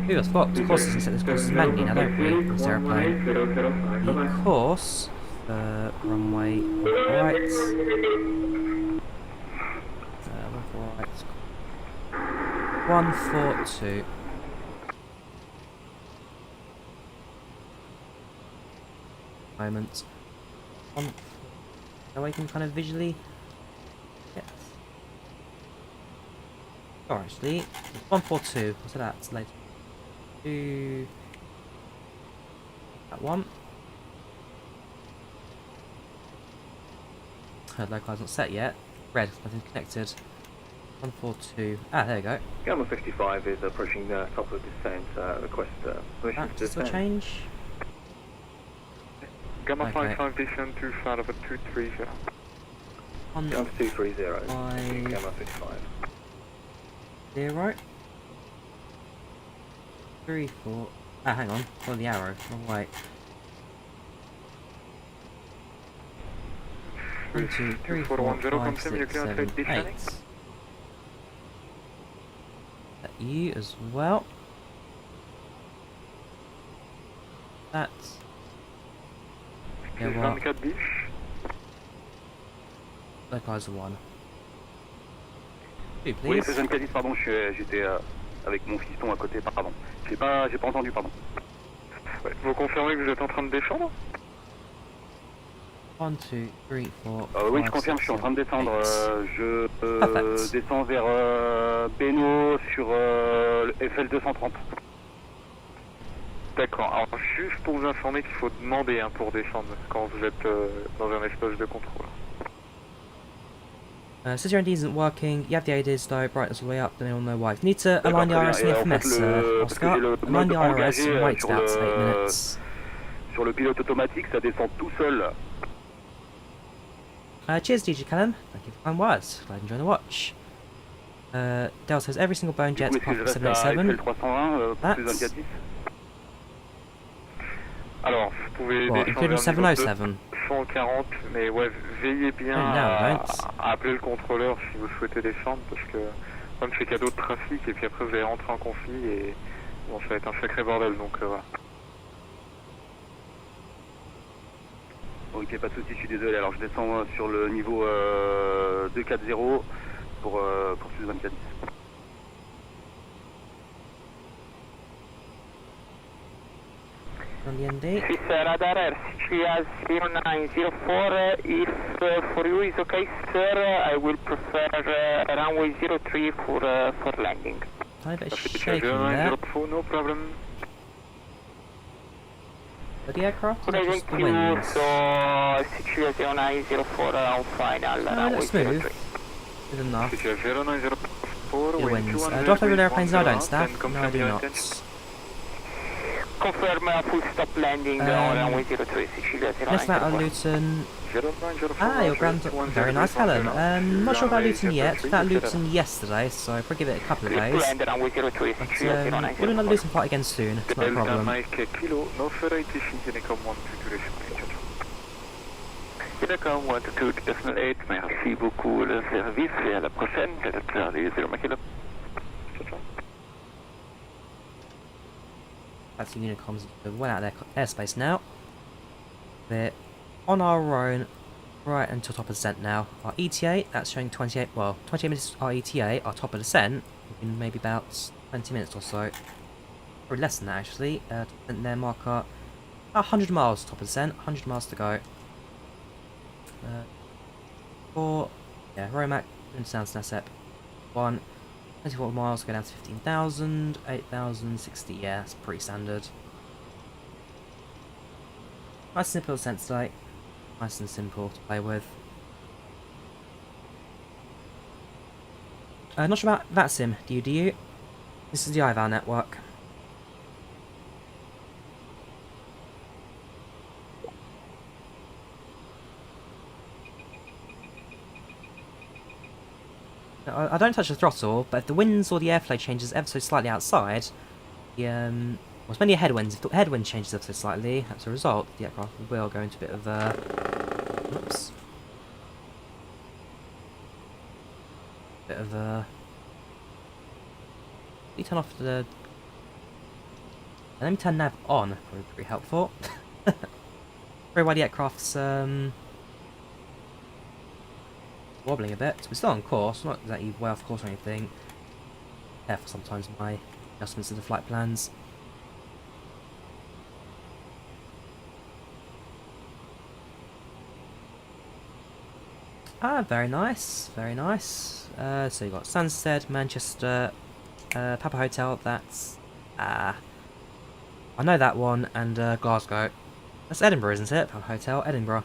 Ooh, I thought, of course, we can set this course as manually now, don't we? This aeroplane. The course, runway right. Right. 142. Moment. So I can kind of visually. Yes. Oh, actually, 142. What's that? It's later. That one. Localize not set yet. Red, nothing connected. 142. Ah, there you go. Gamma 55 is approaching the top of descent. Request permission to descend. Change. Gamma 55 descend to flight over 230. Gamma 230. Gamma 55. 0. 3, 4. Ah, hang on. Follow the arrow. Wrong way. 1, 2, 3, 4, 5, 6, 7, 8. That you as well. That's. Yeah, what? Localizer 1. 2, please. Oui, c'est Cadis, pardon, j'étais avec mon fiston à côté, pardon. J'ai pas entendu, pardon. Ouais, vous confirmez que vous êtes en train de descendre? 1, 2, 3, 4. Oui, je confirme, je suis en train de descendre. Je descends vers Beno sur FL 230. D'accord, alors juste pour vous informer qu'il faut demander pour descendre quand vous êtes dans un espace de contrôle. Says your ND isn't working, you have the ADs though, brightness all the way up, then you'll know why. You need to align the IRS and the FMS, Oscar. Align the IRS and wait about 8 minutes. Sur le pilote automatique, ça descend tout seul. Cheers, DJ Callum. Thank you for kind words. Glad you enjoy the watch. Dell says every single bone jet apart from 787. That's... Alors, vous pouvez including 707. 140, mais ouais, veillez bien à appeler le contrôleur si vous souhaitez descendre, parce que comme c'est cadeau de trafic, et puis après vous allez rentrer en conflit, et bon, ça va être un sacré bordel, donc voilà. Ok, pas de soucis, je suis désolé, alors je descends sur le niveau 240 pour Suisse 2410. On the ND. Swiss Radar Air CRJ-904, if for you is okay, sir, I will prefer runway 03 for landing. Tiny bit shaking there. No problem. But the aircraft is just the wind. winds. So CRJ-904 on final runway 03. Good enough. CRJ-904, It wins. Do I have airplanes? No, I don't, Staff. No, I do not. confirm full stop landing on runway 03, Sicilia 09. Let's out of Luton. Ah, your grand... Very nice, Helen. Not sure about Luton yet. We've had Luton yesterday, so probably give it a couple of days. We'll do another Luton flight again soon, it's not a problem. Telecom 122.8, merci beaucoup le service et à la prochaine, Charlie 0 kilo. That's the Unicom's well out of their airspace now. They're on our own right until top of descent now. Our ETA, that's showing 28 minutes our ETA, our top of descent, in maybe about 20 minutes or so. Or less than that actually. And their marker, 100 miles top of descent, 100 miles to go. Romac, sounds NASEP. 24 miles, go down to 15,000, 8,000, 60, yeah, that's pretty standard. Nice and simple sense today. Nice and simple to play with. Not sure about VATSIM, do you? This is the IVAO network. I don't touch the throttle, but if the winds or the airflow changes ever so slightly outside, it's mainly a headwind. If the headwind changes ever so slightly, as a result, the aircraft will go into a bit of oops. Bit of let me turn off the... let me turn nav on, probably pretty helpful. Very why the aircraft's wobbling a bit. We're still on course, not exactly way off course or anything. Careful sometimes my adjustments to the flight plans. Ah, very nice, very nice. So you've got Stansted, Manchester, Papa Hotel, that's... I know that one, and Glasgow. That's Edinburgh, isn't it? Papa Hotel, Edinburgh.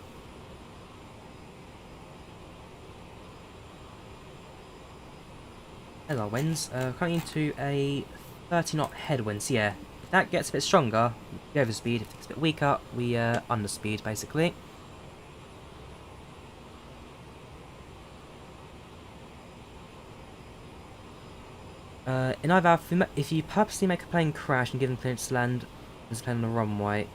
There's our winds. Coming into a 30 knot headwind, so yeah, if that gets a bit stronger, we overspeed. If it gets a bit weaker, we underspeed, basically. In IVAO, if you purposely make a plane crash and give them clearance to land, there's a plane on the runway.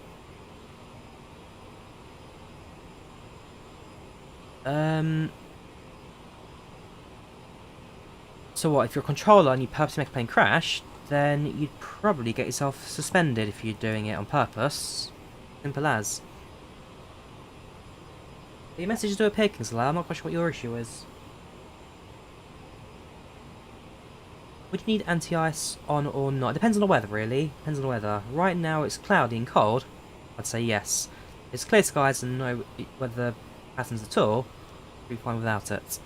So what, if you're a controller and you purposely make a plane crash, then you'd probably get yourself suspended if you're doing it on purpose. Simple as. Your messages do appear, Kingslayer. I'm not quite sure what your issue is. Would you need anti-ice on or not? It depends on the weather, really. Depends on the weather. Right now it's cloudy and cold. I'd say yes. If it's clear skies and no weather patterns at all, you'll be fine without it.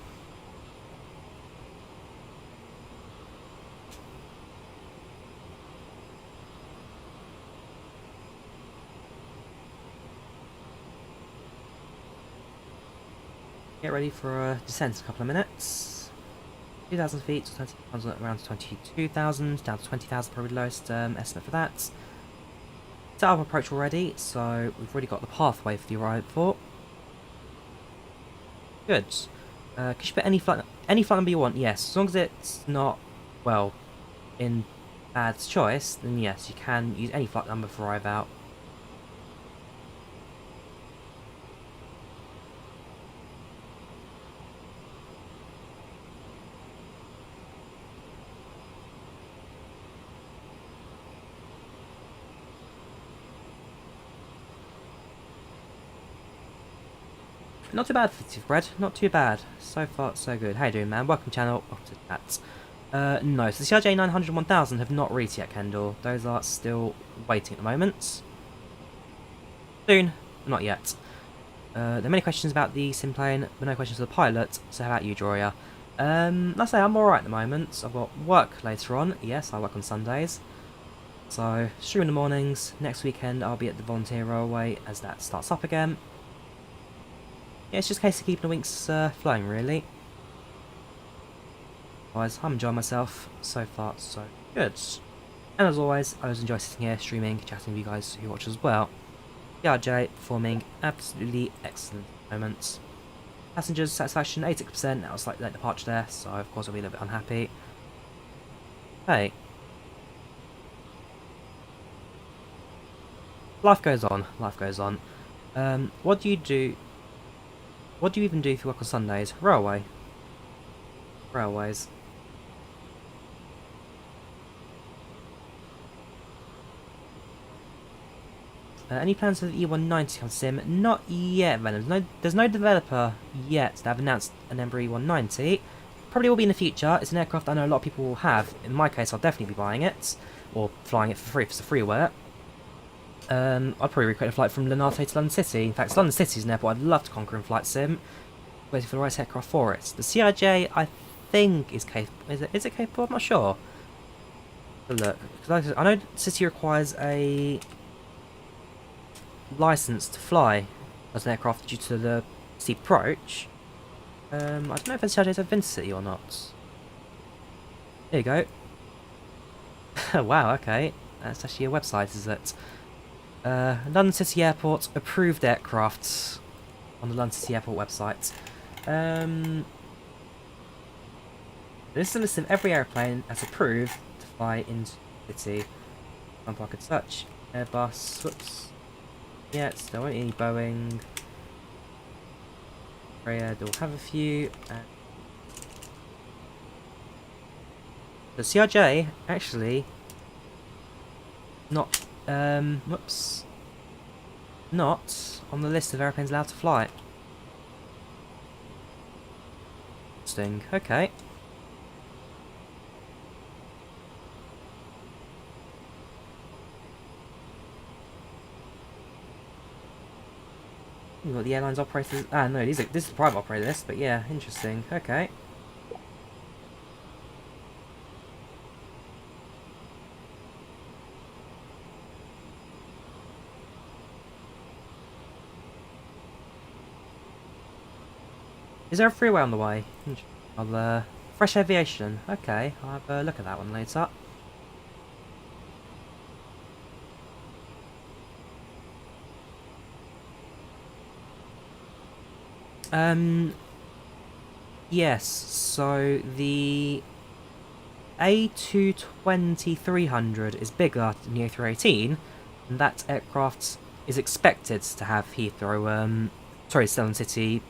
Get ready for a descent in a couple of minutes. 2,000 feet, so 20,000, around 22,000, down to 20,000 probably lowest estimate for that. Set up approach already, so we've already got the pathway for the arrival. Good. Can you put any flight number you want? Yes, as long as it's not, well, in bad choice, then yes, you can use any flight number for arrive out. Not too bad, Fitzy Bread. Not too bad. So far, so good. How you doing, man? Welcome channel. Welcome to the chat. No, so the CRJ-900 and 1000 have not reached yet, Kendall. Those are still waiting at the moment. Soon, but not yet. There are many questions about the sim plane, but no questions for the pilot. So how about you, Drawyah? Like I say, I'm alright at the moment. I've got work later on. Yes, I work on Sundays. So, stream in the mornings. Next weekend, I'll be at the Volanta Railway as that starts up again. Yeah, it's just a case of keeping the winks flowing, really. Otherwise, I'm enjoying myself. So far, so good. And as always, I always enjoy sitting here, streaming, chatting with you guys who watch as well. CRJ performing absolutely excellent moments. Passengers satisfaction 86%, that was slightly late departure there, so of course I'll be a little bit unhappy. Hey. Life goes on, life goes on. What do you do? What do you even do if you work on Sundays? Railway. Railways. Any plans for the E190 on sim? Not yet, Venom. There's no developer yet that have announced an Embraer E190. Probably will be in the future. It's an aircraft I know a lot of people will have. In my case, I'll definitely be buying it. Or flying it for free if it's a freeware. I'd probably recreate a flight from Linate to London City. In fact, London City is an airport I'd love to conquer in flight sim. Waiting for the right aircraft for it. The CRJ, I think, is capable. Is it capable? I'm not sure. Look, because I know City requires a license to fly as an aircraft due to the steep approach. I don't know if the CRJs have been to City or not. There you go. Wow, okay. That's actually a website, is it? London City Airport approved aircraft on the London City Airport website. This is a list of every airplane that's approved to fly into the city. I could search. Airbus, whoops. Yeah, there won't be any Boeing. Drawyah, they'll have a few. The CRJ, actually, not, whoops. Not on the list of airplanes allowed to fly. Interesting, okay. You've got the airlines operators. Ah, no, this is the private operator list, but yeah, interesting. Okay. Is there a freeway on the way? I'll, Fresh Aviation. Okay, I'll have a look at that one later. Yes, so the A220-300 is bigger than the A318, and that aircraft is expected to have Heathrow, London City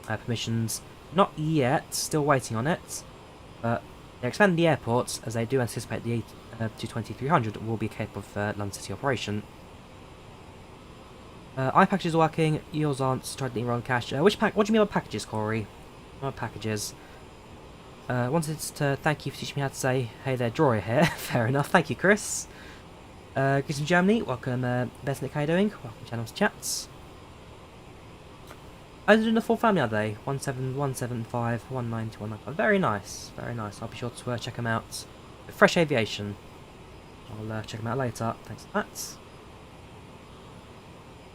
permissions. Not yet, still waiting on it, but they're expanding the airport as they do anticipate the A220-300 will be capable of London City operation. iPackages are working, yours aren't, tried to enroll in cache. What do you mean by packages, Corey? What packages? Wanted to thank you for teaching me how to say, hey there, Drawyah here. Fair enough, thank you, Chris. Greetings from Germany, welcome, Besnick, how you doing? Welcome to Channel's Chats. Are they doing the full family, are they? 17175, 190, 195. Very nice, very nice. I'll be sure to check them out. Fresh Aviation. I'll check them out later, thanks for that.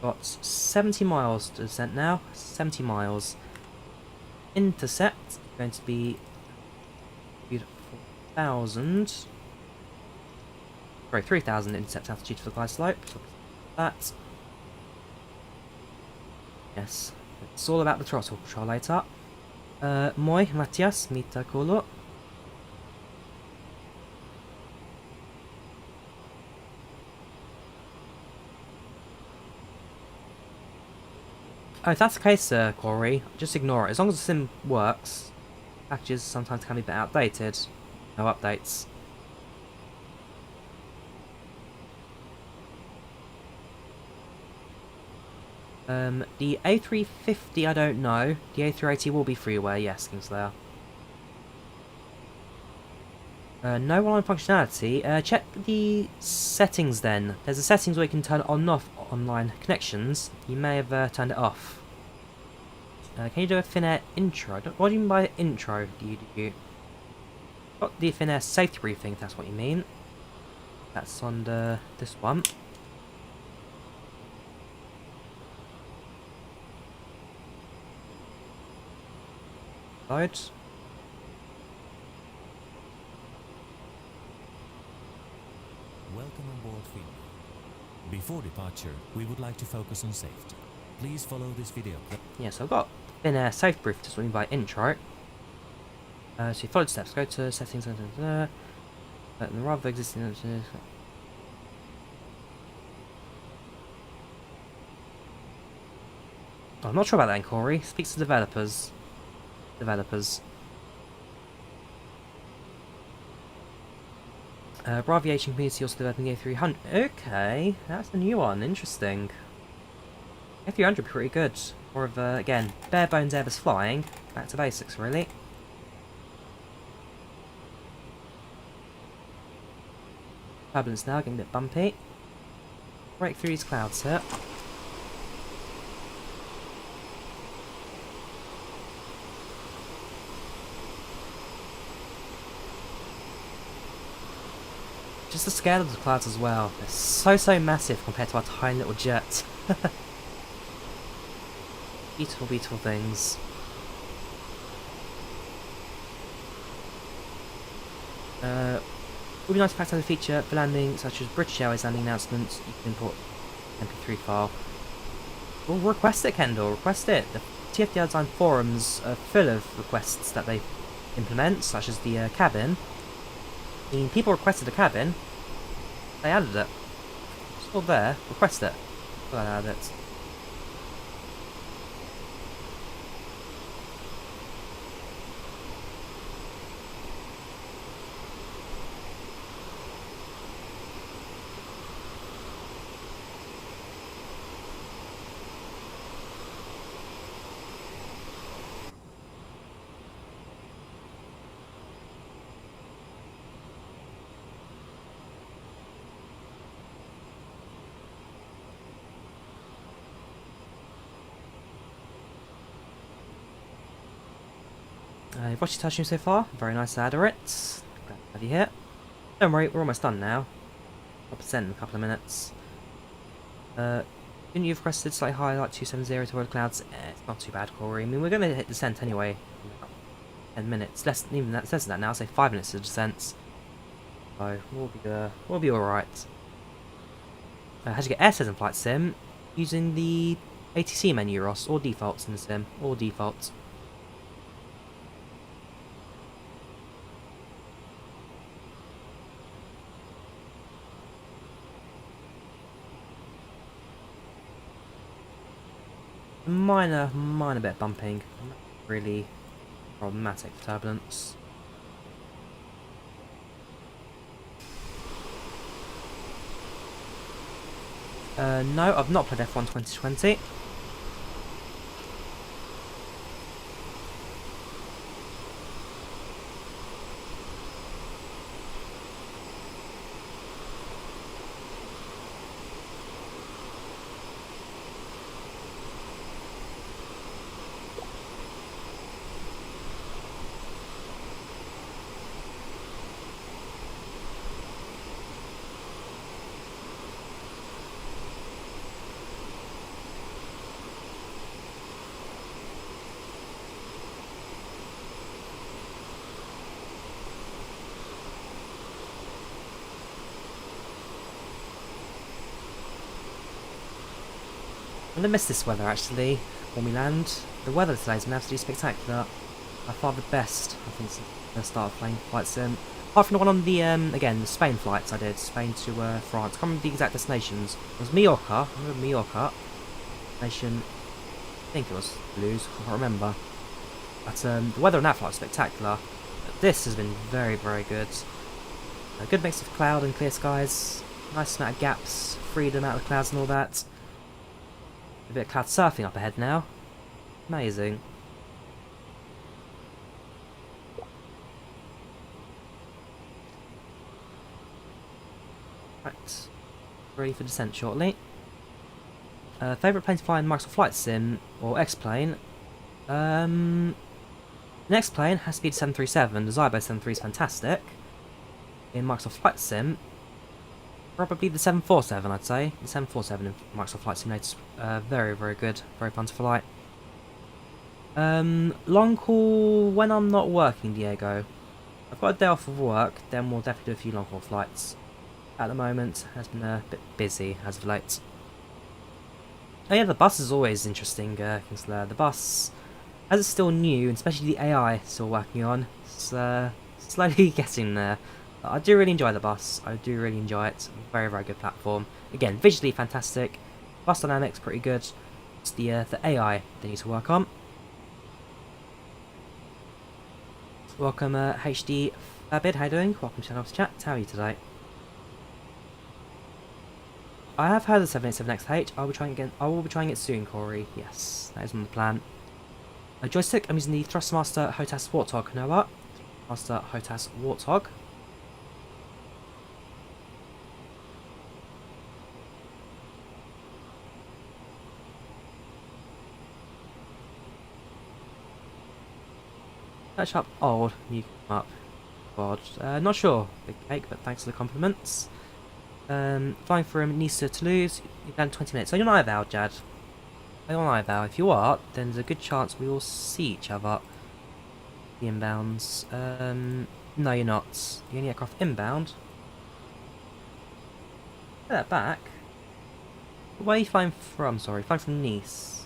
Got 70 miles to descent now. 70 miles. Intercept going to be 4,000. Sorry, 3,000 intercept altitude for the glide slope. So that. Yes, it's all about the throttle control later. Moi, Matthias, Mita Kolo. Oh, if that's the case, Corey, just ignore it. As long as the sim works, packages sometimes can be a bit outdated. No updates. The A350, I don't know. The A380 will be freeware, yes, Kingslayer. No online functionality. Check the settings then. There's a settings where you can turn on and off online connections. You may have turned it off. Can you do a Finnair intro? What do you mean by intro? Got the Finnair safety briefing, if that's what you mean. That's on this one. Load. Before departure, we would like to focus on safety. Please follow this video. Yeah, so I've got thin air safe brief to swing by intro. So you follow the steps. Go to settings and the rather existing. I'm not sure about that, Corey. Speaks to developers. Aviation community also developing A300. Okay, that's a new one. Interesting. A300 pretty good. More of again, bare bones Airbus flying. Back to basics, really. Turbulence now, getting a bit bumpy. Break through these clouds here. Just the scale of the clouds as well. They're so massive compared to our tiny little jet. Beautiful, beautiful things. Would be nice to pack a feature for landing, such as British Airways landing announcements. You can import MP3 file. Well, request it, Kendall. Request it. The TFDi design forums are full of requests that they implement, such as the cabin. I mean, people requested a cabin. They added it. It's still there. Request it. Go ahead, add it. You've watched your touching so far. Very nice to add it. Glad to have you here. Don't worry, we're almost done now. 1% in a couple of minutes. Didn't you have requested slightly higher, like 270 to avoid clouds? It's not too bad, Corey. I mean, we're going to hit descent anyway. 10 minutes. Less than even that. Less than that now. Say 5 minutes of descent. So we'll be all right. How to get air says in flight sim using the ATC menu, Ross, or defaults in the sim, or defaults. Minor bit of bumping. Not really problematic for turbulence. No, I've not played F1 2020. I'm gonna miss this weather actually when we land. The weather today's been absolutely spectacular. By far the best, I think, since the start of playing flight sim. Apart from the one on the again the Spain flights I did, Spain to France. I can't remember the exact destinations. It was Mallorca. I remember Mallorca. Nation. I think it was Toulouse. I can't remember. But the weather on that flight was spectacular. But this has been very good. A good mix of cloud and clear skies. Nice amount of gaps, freedom out of the clouds and all that. A bit of cloud surfing up ahead now. Amazing. Right. Ready for descent shortly. Favourite plane to fly in Microsoft Flight Sim, or X-Plane? An X-Plane has to be the 737. The Zybo 73 is fantastic. In Microsoft Flight Sim, probably the 747, I'd say. The 747 in Microsoft Flight Simulator is very good. Very fun to fly. Long haul when I'm not working, Diego. I've got a day off of work, then we'll definitely do a few long haul flights. at the moment has been a bit busy as of late. Oh yeah, the bus is always interesting, Kinsler. The bus, as it's still new, and especially the AI still working on, it's slowly getting there. I do really enjoy the bus. I do really enjoy it. Very, very good platform. Again, visually fantastic. Bus dynamics pretty good. It's the AI they need to work on. Welcome, HD Fabid. How you doing? Welcome to Channel's Chat. How are you today? I have heard of 787XH. I will be trying it soon, Corey. Yes, that is on the plan. A joystick. I'm using the Thrustmaster HOTAS Warthog. Know what? Thrustmaster HOTAS Warthog. Catch up old, new come up. God, not sure, Big Cake, but thanks for the compliments. Flying from Nice to Toulouse, you've done 20 minutes. So you're not IVAO, Jad. You're not IVAO. If you are, then there's a good chance we will see each other. The inbounds. No, you're not. The only aircraft inbound. Get that back. Where are you flying from? Sorry, flying from Nice.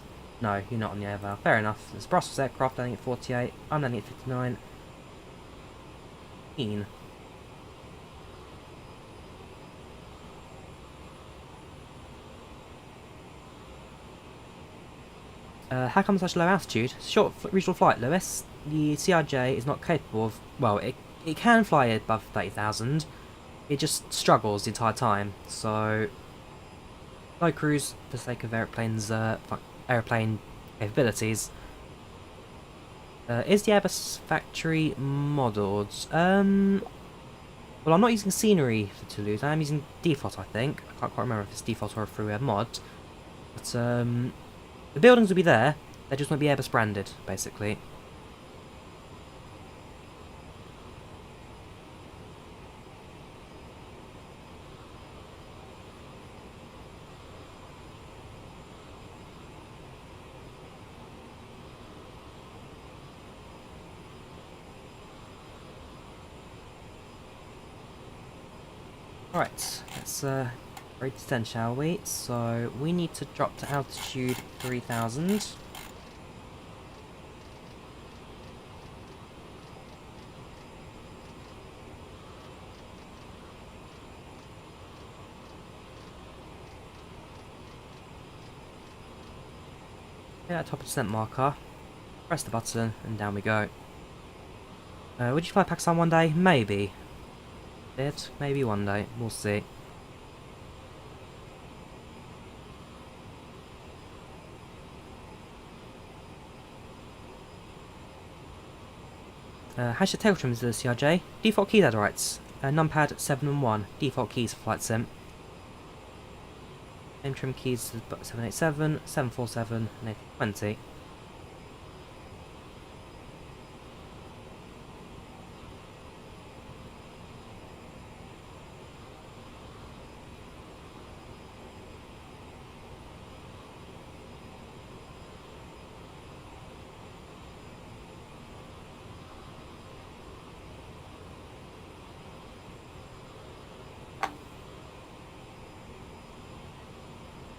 No, you're not on the IVAO. Fair enough. There's Brussels aircraft landing at 48. I'm landing at 59. How come such low altitude? Short regional flight, Lewis. The CRJ is not capable of... Well, it can fly above 30,000. It just struggles the entire time. So, low cruise for the sake of airplane capabilities. Is the Airbus factory modelled? Well, I'm not using scenery for Toulouse. I am using default, I think. I can't quite remember if it's default or through a mod. But the buildings will be there. They just won't be Airbus branded, basically. Alright, let's rate to 10, shall we? So, we need to drop to altitude 3000. Get that top percent marker, press the button, and down we go. Would you fly Pakistan one day? Maybe. Maybe one day, we'll see. How's your tail trims to the CRJ? Default keys add rights. Numpad 7 and 1. Default keys for flight sim. Name trim keys to 787, 747, and 820.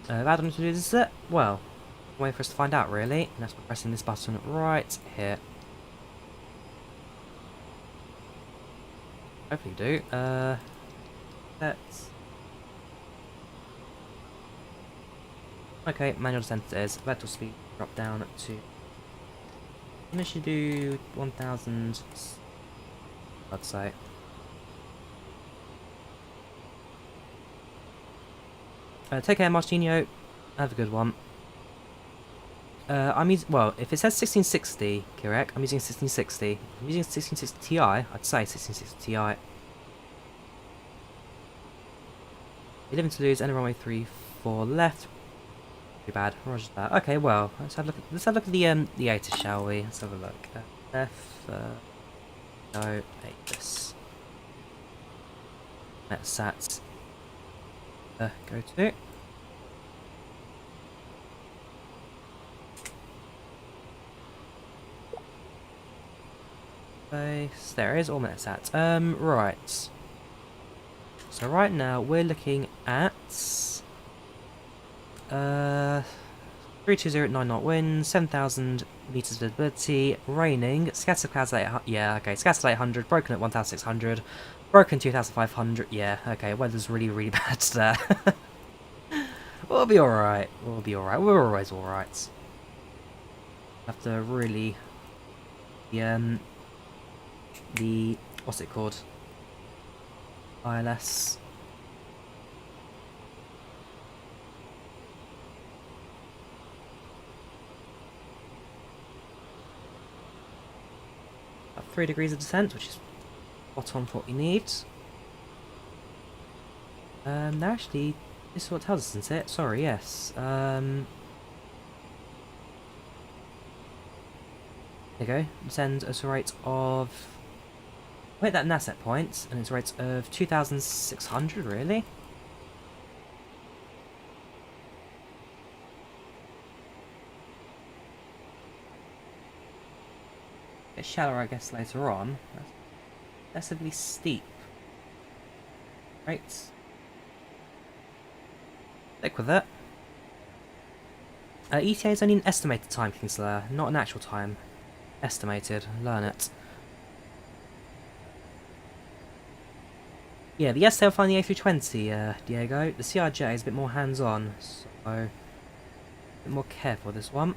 Adam to do this it? Well, wait for us to find out really. And that's by pressing this button right here. Hopefully you do. Let's... Okay, manual descent it is. Vector speed drop down to... Initially do 1000, I'd say. Take care, Martino. Have a good one. I'm using, well, if it says 1660, correct, I'm using 1660. If I'm using 1660 Ti, I'd say 1660 Ti. You live in Toulouse, enter runway 34 left. Too bad. Roger that. Okay, well, let's have a look at the ATIS, shall we? Let's have a look. No, ATIS. That's SATs. Go to. There it is, all minutes at. Right. So right now we're looking at 320 at 9 knot winds, 7,000 meters visibility, raining, scattered clouds at 800, yeah, okay, scattered 800, broken at 1,600, broken 2,500, yeah, okay, weather's really, really bad there. We'll be alright, we'll be alright, we're always alright. Have to really, the, what's it called? ILS. About 3 degrees of descent, which is spot on for what we need. No, actually, this is what tells us, isn't it? Sorry, yes. There you go. Descend at a rate of... Wait, that NASET point, and it's a rate of 2,600, really? It's shallower, I guess, later on. That's excessively steep. Right. Stick with it. ETA is only an estimated time, Kingslayer, not an actual time. Estimated. Learn it. Yeah, the yes, they'll find the A320, Diego. The CRJ is a bit more hands-on, so a bit more careful with this one.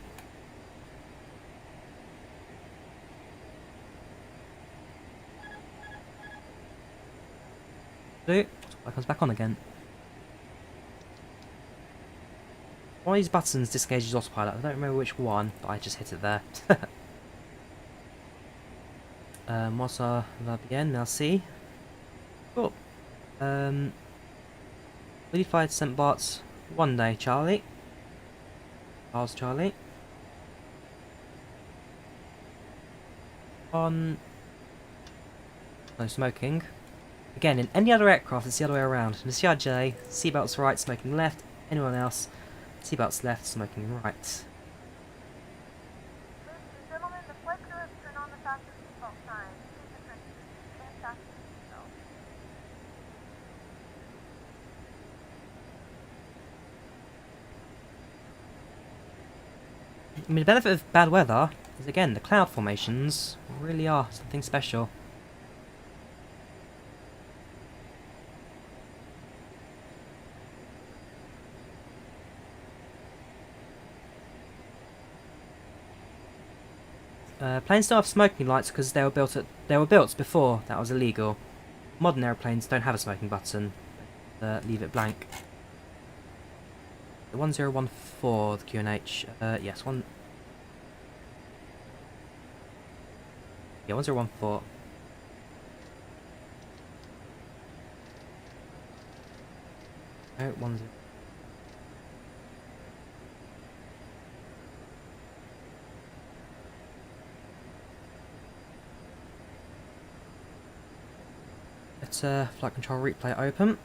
It comes back on again. One of these buttons disengages autopilot. I don't remember which one, but I just hit it there. Mossa va bien, merci. Cool. 35% bots. 1 day, Charlie. Charles Charlie. On. No smoking. Again, in any other aircraft, it's the other way around. In the CRJ, seatbelts right, smoking left. Anyone else, seatbelts left, smoking right. Ladies and gentlemen, the flight crew has turned on the fasten seatbelt sign. Please attention and fasten seatbelt. I mean, the benefit of bad weather is, again, the cloud formations really are something special. Planes don't have smoking lights because they were built before that was illegal. Modern airplanes don't have a smoking button. Leave it blank. The 1014, the QNH. Yes, one. Yeah, 1014. No, 10. Let's FlightControlReplay open.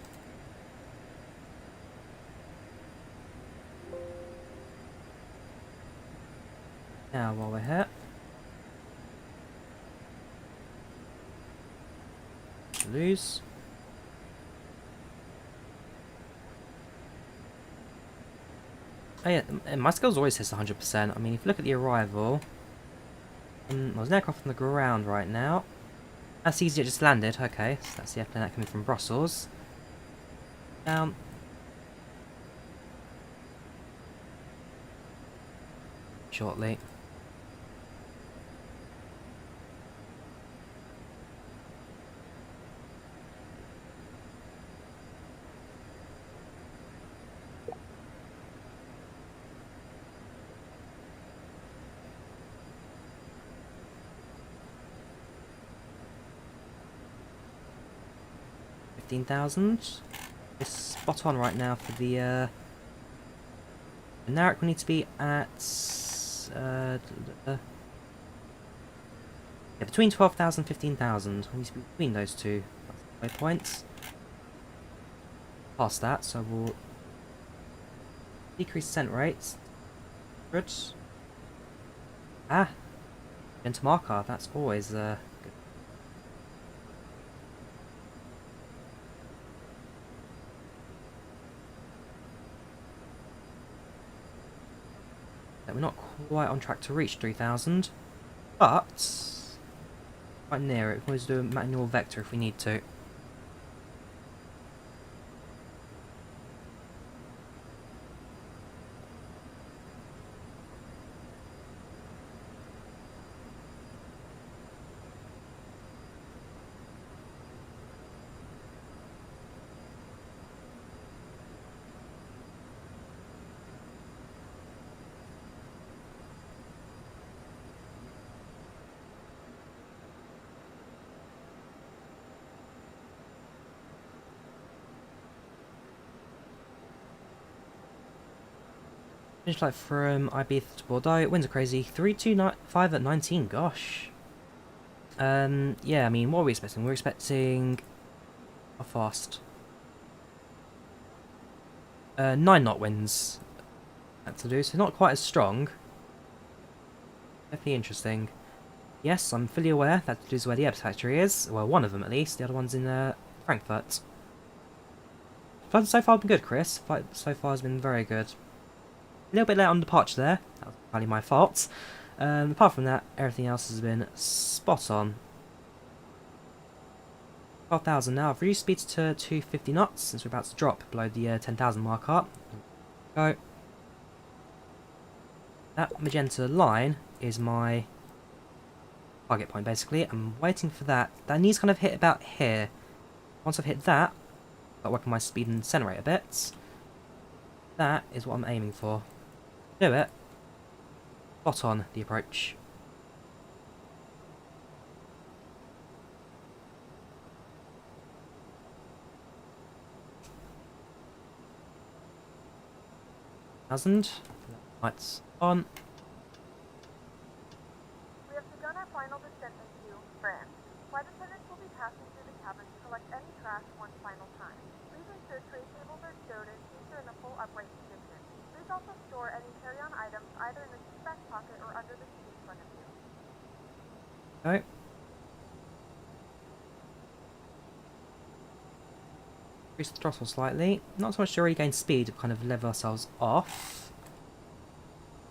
Now, while we're here, Toulouse. Oh yeah, my skills always says 100%. I mean, if you look at the arrival, there's an aircraft on the ground right now. That's easy, it just landed. Okay, so that's the airplane coming from Brussels. Down. Shortly. $15,000. It's spot on right now for the Narek. We need to be at yeah, between 12,000 and 15,000. We need to be between those two points. Past that, so we'll decrease descent rates. Good. Ah, into marker. That's always good. that we're not quite on track to reach 3,000, but quite near it. We can always do a manual vector if we need to. Finish flight from Ibiza to Bordeaux. Winds are crazy. 325 at 19. Gosh. Yeah, I mean, what are we expecting? We're expecting how fast? 9-knot winds at Toulouse, so not quite as strong. Definitely interesting. Yes, I'm fully aware that Toulouse is where the Airbus factory is. Well, one of them at least. The other one's in Frankfurt. Flight so far has been good, Chris. Flight so far has been very good. A little bit late on departure there. That was entirely my fault. Apart from that, everything else has been spot on. 12,000 now. I've reduced speed to 250 knots since we're about to drop below the 10,000 marker. Go. That magenta line is my target point, basically. I'm waiting for that. That needs to kind of hit about here. Once I've hit that, I'll work on my speed and center rate a bit. That is what I'm aiming for. Do it. Spot on the approach. Lights on. We have begun our final descent into France. Flight attendants will be passing through the cabin to collect any trash one final time. Please ensure tray tables are stowed in case they're in a full upright position. Please also store any carry-on items either in the seat back pocket or under the seat in front of you. Okay. Increase the throttle slightly. Not so much to really gain speed, but kind of level ourselves off.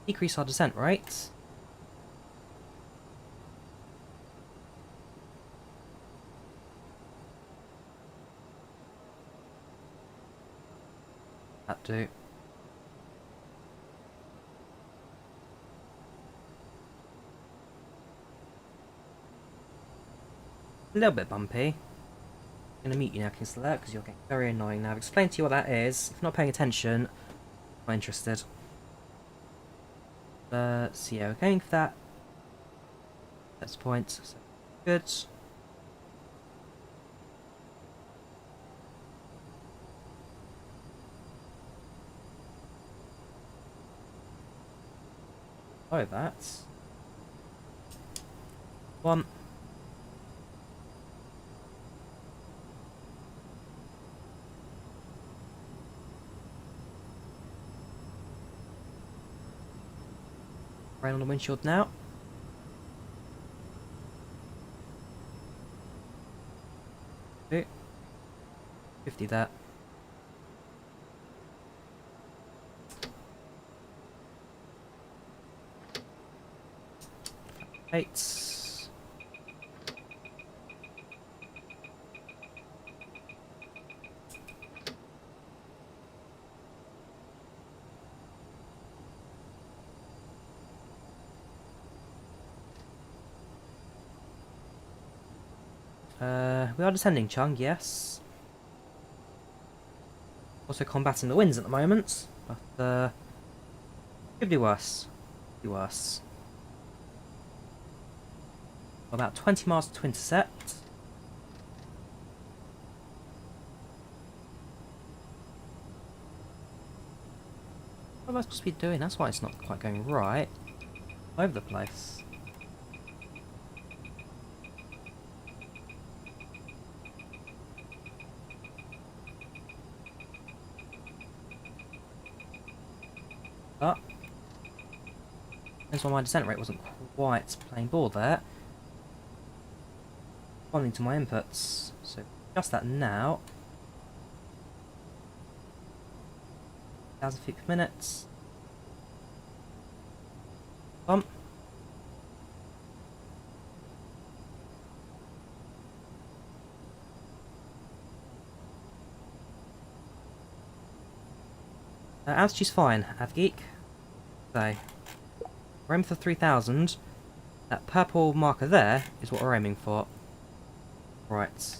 Decrease our descent rate. That do. A little bit bumpy. I'm going to mute you now, Kingslayer, because you're getting very annoying now. I've explained to you what that is. If you're not paying attention, I'm not interested. So yeah, we're going for that. That's the point. So, good. Oh, that's one. Rain on the windshield now. Okay. 50 that. Eight. We are descending, Chung, yes. Also combating the winds at the moment, but could be worse. Could be worse. About 20 miles to intercept. What am I supposed to be doing? That's why it's not quite going right. All over the place. But that's why my descent rate wasn't quite playing ball there. Responding to my inputs. So adjust that now. 1,000 feet per minute. bump. Altitude's fine, Avgeek. So, we're aiming for 3000. That purple marker there is what we're aiming for. Right.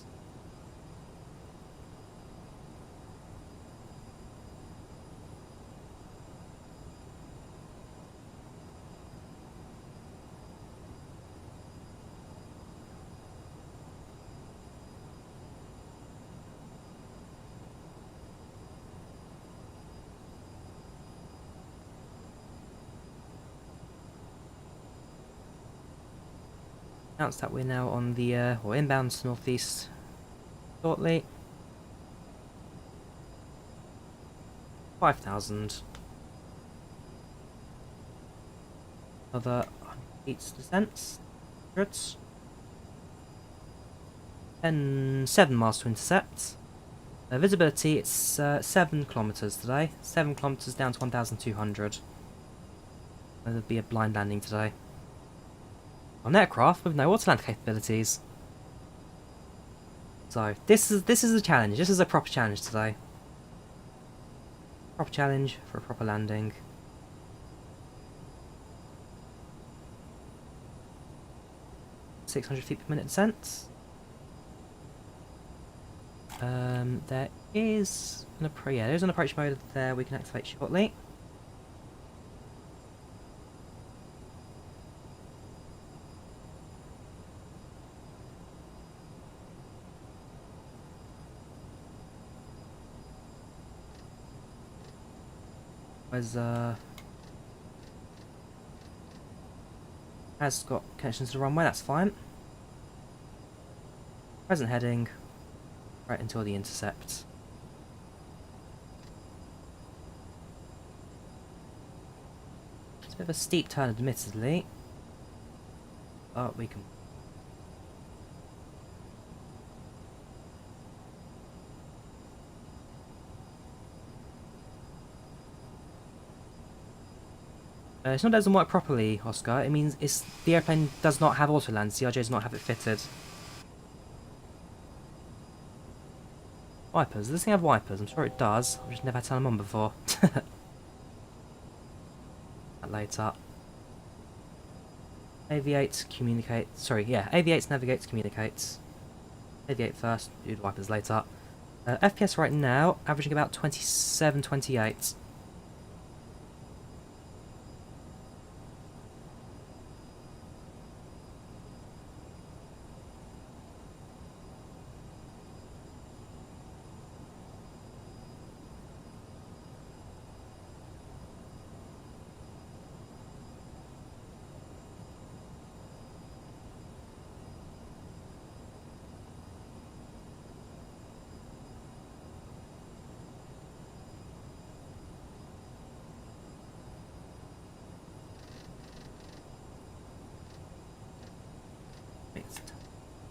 Announce that we're now on the or inbound to northeast shortly. 5000. Another 8 descents. 7 miles to intercept. Visibility, it's 7 kilometers today. 7 kilometers down to 1,200. There'll be a blind landing today. On aircraft with no autoland capabilities. So this is a challenge. This is a proper challenge today. Proper challenge for a proper landing. .600 feet per minute descent. There is an there's an approach mode there we can activate shortly. Has got connections to the runway, that's fine. Present heading right until the intercept. It's a bit of a steep turn, admittedly, but we can. It's not doesn't work properly, Oscar. It means the airplane does not have autoland. CRJ does not have it fitted. Wipers. Does this thing have wipers? I'm sure it does. I've just never had to turn them on before. That later. Aviate, communicate. Sorry, yeah. Aviate, navigate, communicate. Aviate first, do the wipers later. FPS right now, averaging about 27, 28.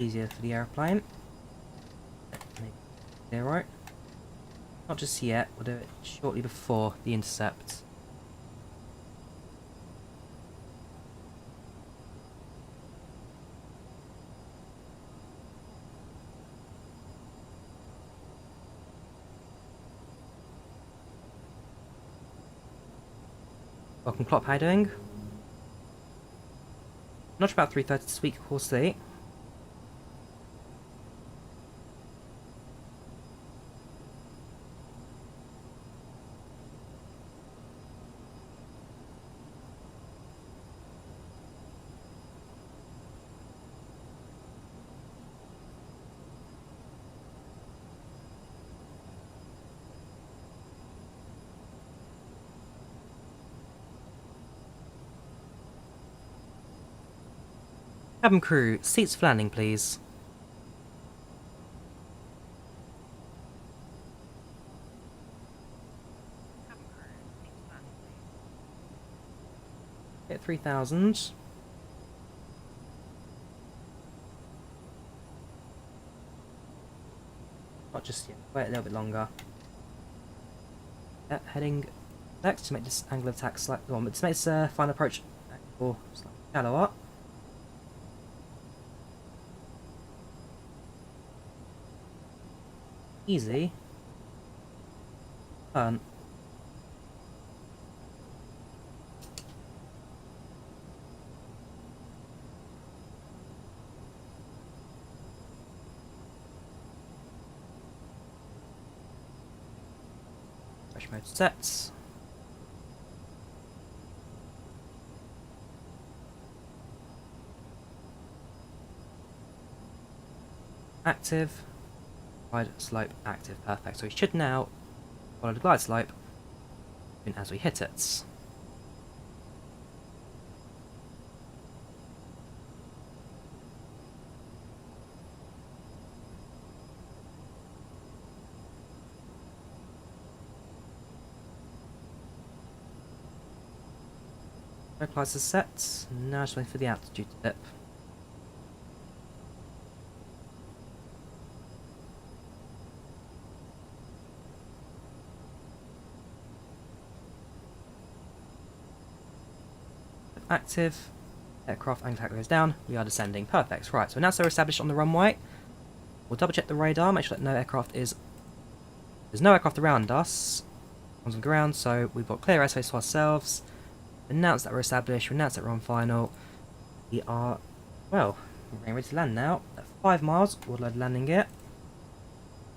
Easier for the airplane. Yeah, right. Not just yet. We'll do it shortly before the intercept. Welcome, Klopp. How you doing? Not about 3:30 this week, we'll see. Cabin crew, seats for landing, please. Get 3,000. Not just yet. Wait a little bit longer. Yeah, heading next to make this angle of attack slightly. Well, to make this final approach Or shallower. Easy. Turn. Fresh mode sets. Active. Glide slope active. Perfect. So we should now follow the glide slope as we hit it. Localizer set. Now just waiting for the altitude dip. Active. Aircraft angle goes down. We are descending. Perfect. Right, so now so we're established on the runway. We'll double check the radar, make sure that no aircraft is... There's no aircraft around us. On the ground, so we've got clear airspace to ourselves. Announce that we're established, we announce that we're on final. We are, well, we're getting ready to land now. At 5 miles, autoload landing gear.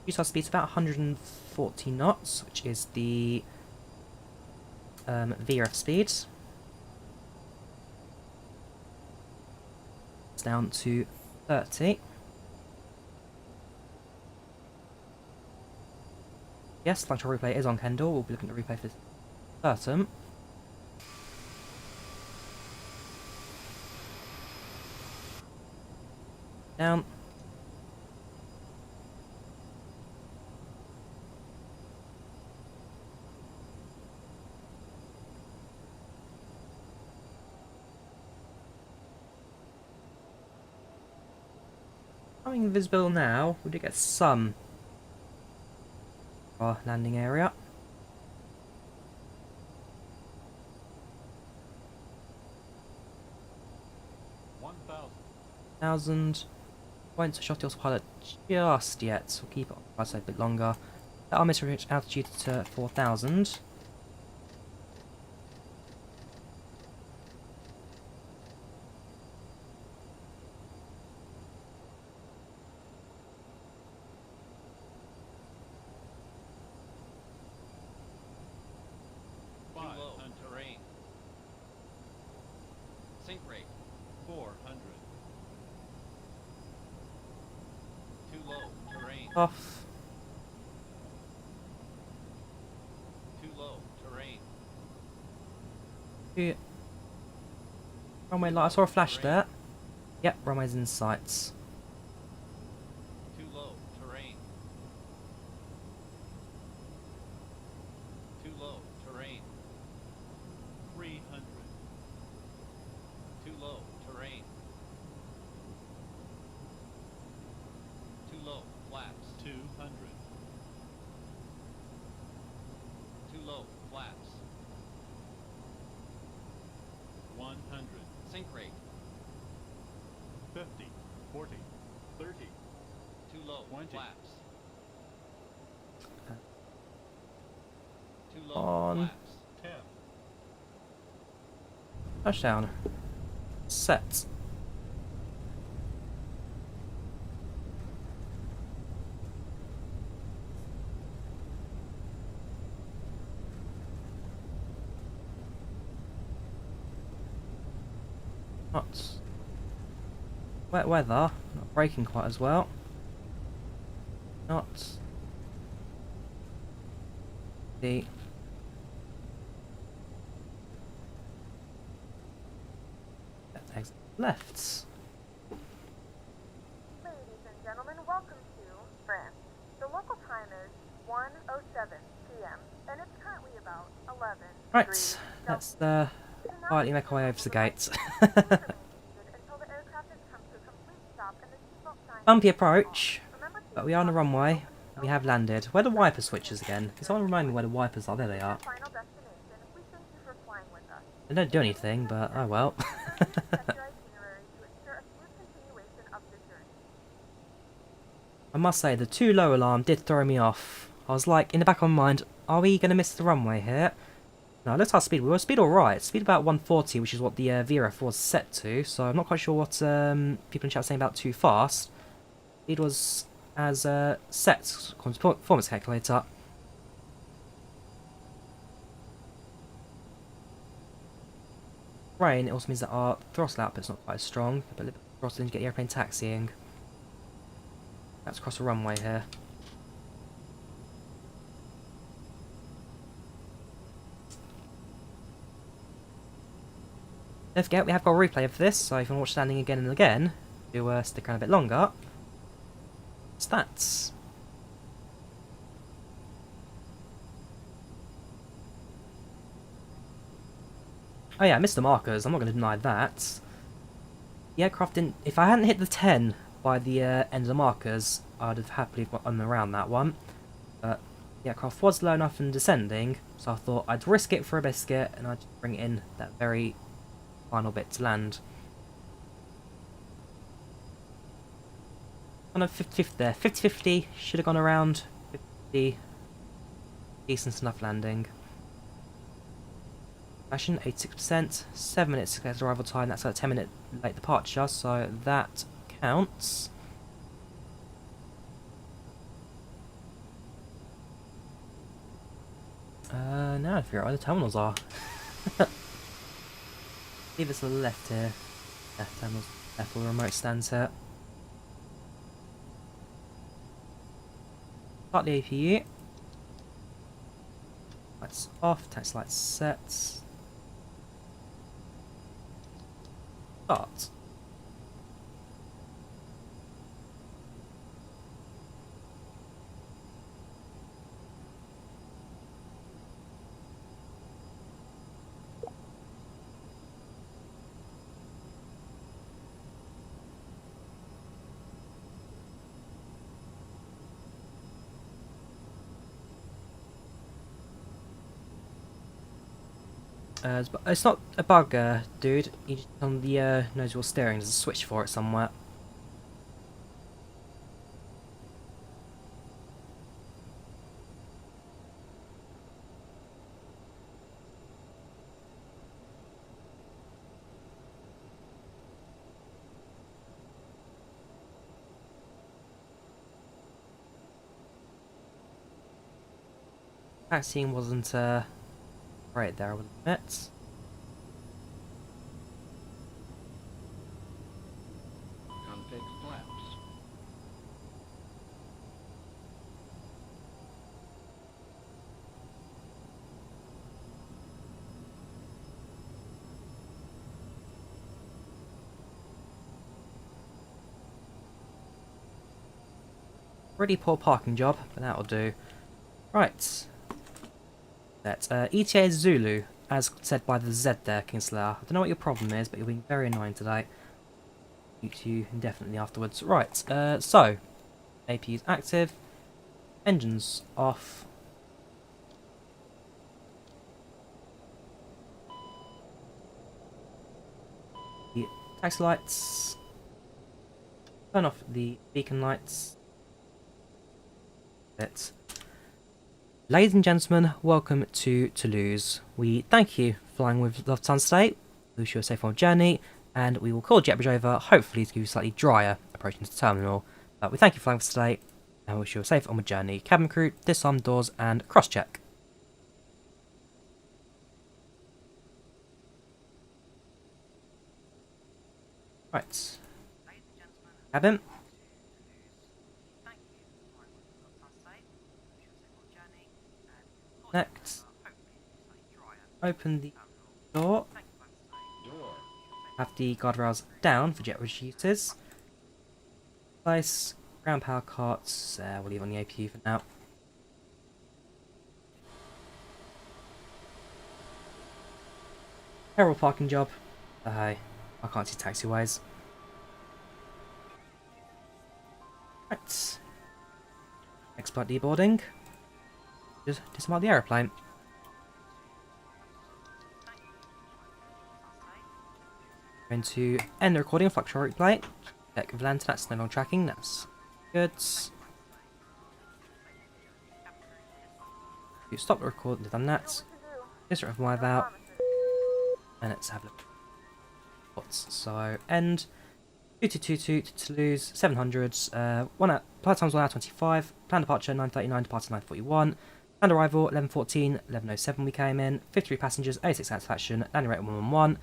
Use our speed's about 140 knots, which is the VRF speed. It's down to 30. Yes, FlightControlReplay is on Kendall. We'll be looking at replay for certain. Down. Becoming visible now. We do get some our landing area. $1,000. Won't shot the autopilot just yet. We'll keep it on a bit longer. That will miss reach altitude to 4,000. Sync rate 400. Too low terrain. Off. Too low terrain. Yeah. Runway light. I saw a flash there. Yep, runway's in sights. Too low terrain. Too low terrain. 300. Too low terrain. Too low flaps. 200. Too low flaps. 100. Sync rate. 50, 40, 30. Too low 20. Flaps. Too low On. flaps. 10. Touchdown. Set. Not wet weather, not braking quite as well. Not the exit lefts. Ladies and gentlemen, welcome to France. The local time is 1:07 p.m. and it's currently about 11 Right, degrees let's Celsius. quietly make our way over to the gates. Until the aircraft has come to a complete stop and the seatbelt sign Bumpy is approach, off. Remember to but we are on the runway. We have landed. Where are the wiper switches again? Can someone remind me where the wipers are? There they are. final destination. We thank you for flying with us. They don't do anything, but oh well. I must say, the too low alarm did throw me off. I was like, in the back of my mind, are we going to miss the runway here? No, let's our speed. We were speed alright. Speed about 140, which is what the VRF was set to. So I'm not quite sure what people in chat are saying about too fast. Speed was as set, according to performance calculator. Rain, it also means that our throttle output's not quite as strong. But a little bit of throttling to get the airplane taxiing. That's across the runway here. Don't forget, we have got a replay of this, so if you want to watch landing again and again, do stick around a bit longer. Stats. Oh yeah, I missed the markers, I'm not going to deny that. The aircraft didn't... If I hadn't hit the 10 by the end of the markers, I'd have happily gotten around that one. But the aircraft was low enough and descending, so I thought I'd risk it for a biscuit and I'd bring it in that very final bit to land. On a 50-50 there. 50-50, should have gone around. 50, decent enough landing. Fashion, 86%, 7 minutes expected arrival time, that's a 10-minute late departure, so that counts. Now I figure out where the terminals are. Leave us to the left here. Left terminals, left where the remote stands here. Start the APU. Lights off, taxi lights set. Start. It's not a bug, dude. You just on the nose wheel steering, there's a switch for it somewhere. Vaccine wasn't right there, I would admit. Config flaps. Pretty poor parking job, but that'll do. Right. That's ETA Zulu, as said by the Z there, Kingslayer. I don't know what your problem is, but you're being very annoying today. Speak to you indefinitely afterwards. Right, so, APU's active, engines off. The taxi lights. Turn off the beacon lights. That's ladies and gentlemen, welcome to Toulouse. We thank you for flying with Lufthansa today. We wish you a safe on journey, and we will call the jet bridge over, hopefully to give you slightly drier approaching to the terminal. We thank you for flying with us today, and we wish you a safe onward journey. Cabin crew, disarm doors, and cross-check. Right. Cabin. Next, open the door. Have the guardrails down for jet bridge users. Place ground power carts. We'll leave on the APU for now. Terrible parking job. I can't see taxiways. Right. Expert deboarding. Just dismount the aeroplane. going to end the recording of FlightControlReplay. Check Volanta, that's no longer tracking, that's good. You stop the recording, done that. History of my IVAO. And let's have a look. So, end 2222 to Toulouse, 700s, flight times 1 hour 25, planned departure 9:39, departure 9:41, planned arrival 11:14, 11:07 we came in, 53 passengers, 86 satisfaction, landing rate 111.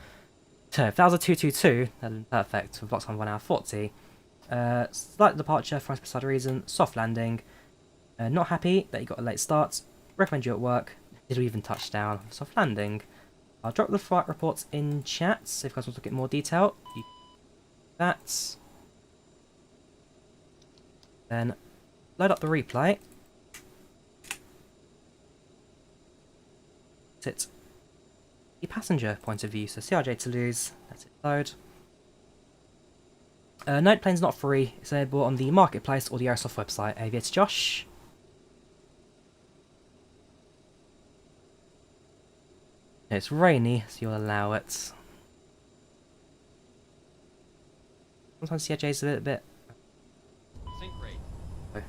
So, if that was a 222, that would have been perfect, for flight time 1 hour 40. Slight departure for unspecified reason, soft landing, not happy that you got a late start, recommend you at work, did we even touch down, soft landing. I'll drop the flight reports in chat, so if you guys want to get more detail, you that. Then load up the replay. Sit the passenger point of view, so CRJ Toulouse, that's it, load. Note plane's not free, it's available on the marketplace or the Aerosoft website. Aviator Josh. It's rainy, so you'll allow it. Sometimes CRJ's a little bit. Sync rate.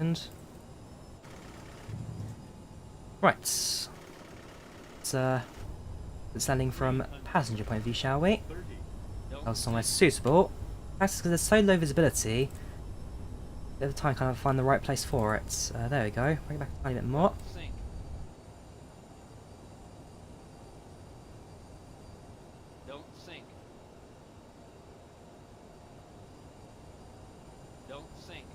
And right. Let's landing from passenger point of view, shall we? That was somewhere suitable. That's because there's so low visibility. Bit of time kind of find the right place for it. There we go. Bring it back a tiny bit more. Sync. Don't sink. Don't sink.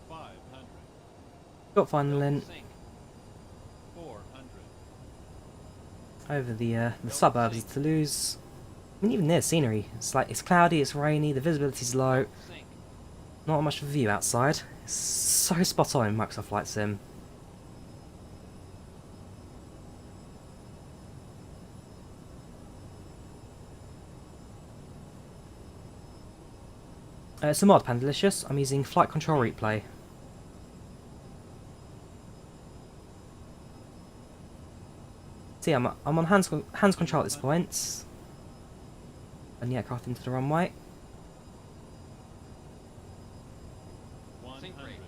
500. Got finally Sink. 400. over the suburbs of Toulouse. I mean, even there's scenery. It's like it's cloudy, it's rainy, the visibility's low. Sink. Not much of a view outside. It's so spot on in Microsoft Flight Sim. It's a mod, Pandalicious. I'm using FlightControlReplay. See, I'm on hands control at this point. And the aircraft into the runway. Sync rate.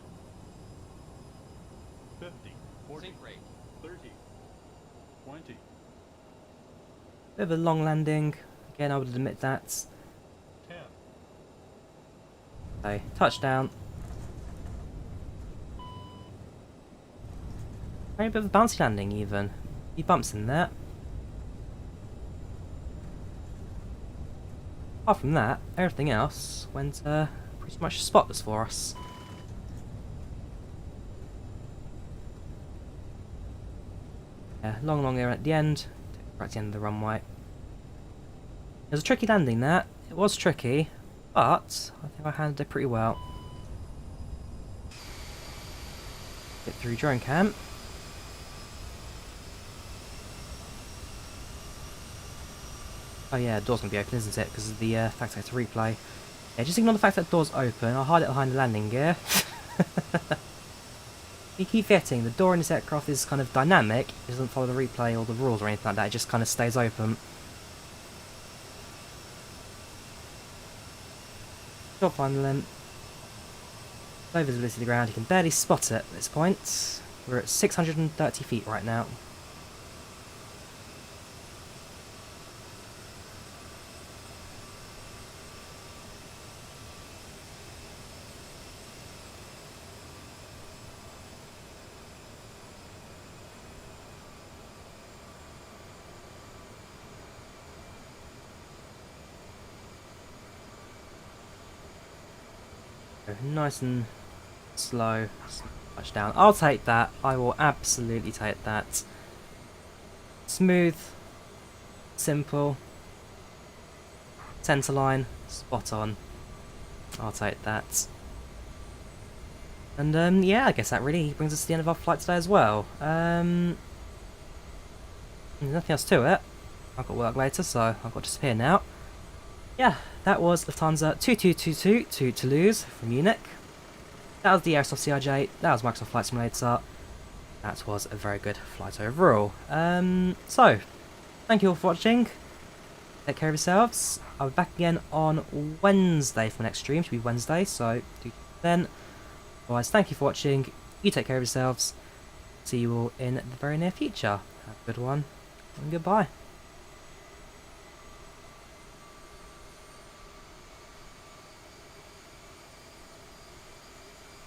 50, 40, Sync rate. 30, 20. Bit of a long landing. Again, I would admit that. 10. Okay, touchdown. Very bit of a bouncy landing even. A few bumps in there. Apart from that, everything else went pretty much spotless for us. Yeah, long air at the end. Right at the end of the runway. It was a tricky landing there. It was tricky, but I think I handled it pretty well. Get through drone camp. Oh yeah, the door's gonna be open, isn't it? Because of the fact that it's a replay. Yeah, just ignore the fact that the door's open. I'll hide it behind the landing gear. You keep forgetting, the door in this aircraft is kind of dynamic. It doesn't follow the replay or the rules or anything like that. It just kind of stays open. Short final then. Low visibility to the ground. You can barely spot it at this point. We're at 630 feet right now. Nice and slow. Touch down. I'll take that. I will absolutely take that. Smooth. Simple. Centerline. Spot on. I'll take that. And yeah, I guess that really brings us to the end of our flight today as well. There's nothing else to it. I've got work later, so I've got to disappear now. Yeah, that was Lufthansa 2222 to Toulouse from Munich. That was the Aerosoft CRJ, that was Microsoft Flight Simulator. That was a very good flight overall. So, thank you all for watching. take care of yourselves. I'll be back again on Wednesday for the next stream. Should be Wednesday, so do then. Otherwise, thank you for watching. You take care of yourselves. See you all in the very near future. Have a good one, and goodbye.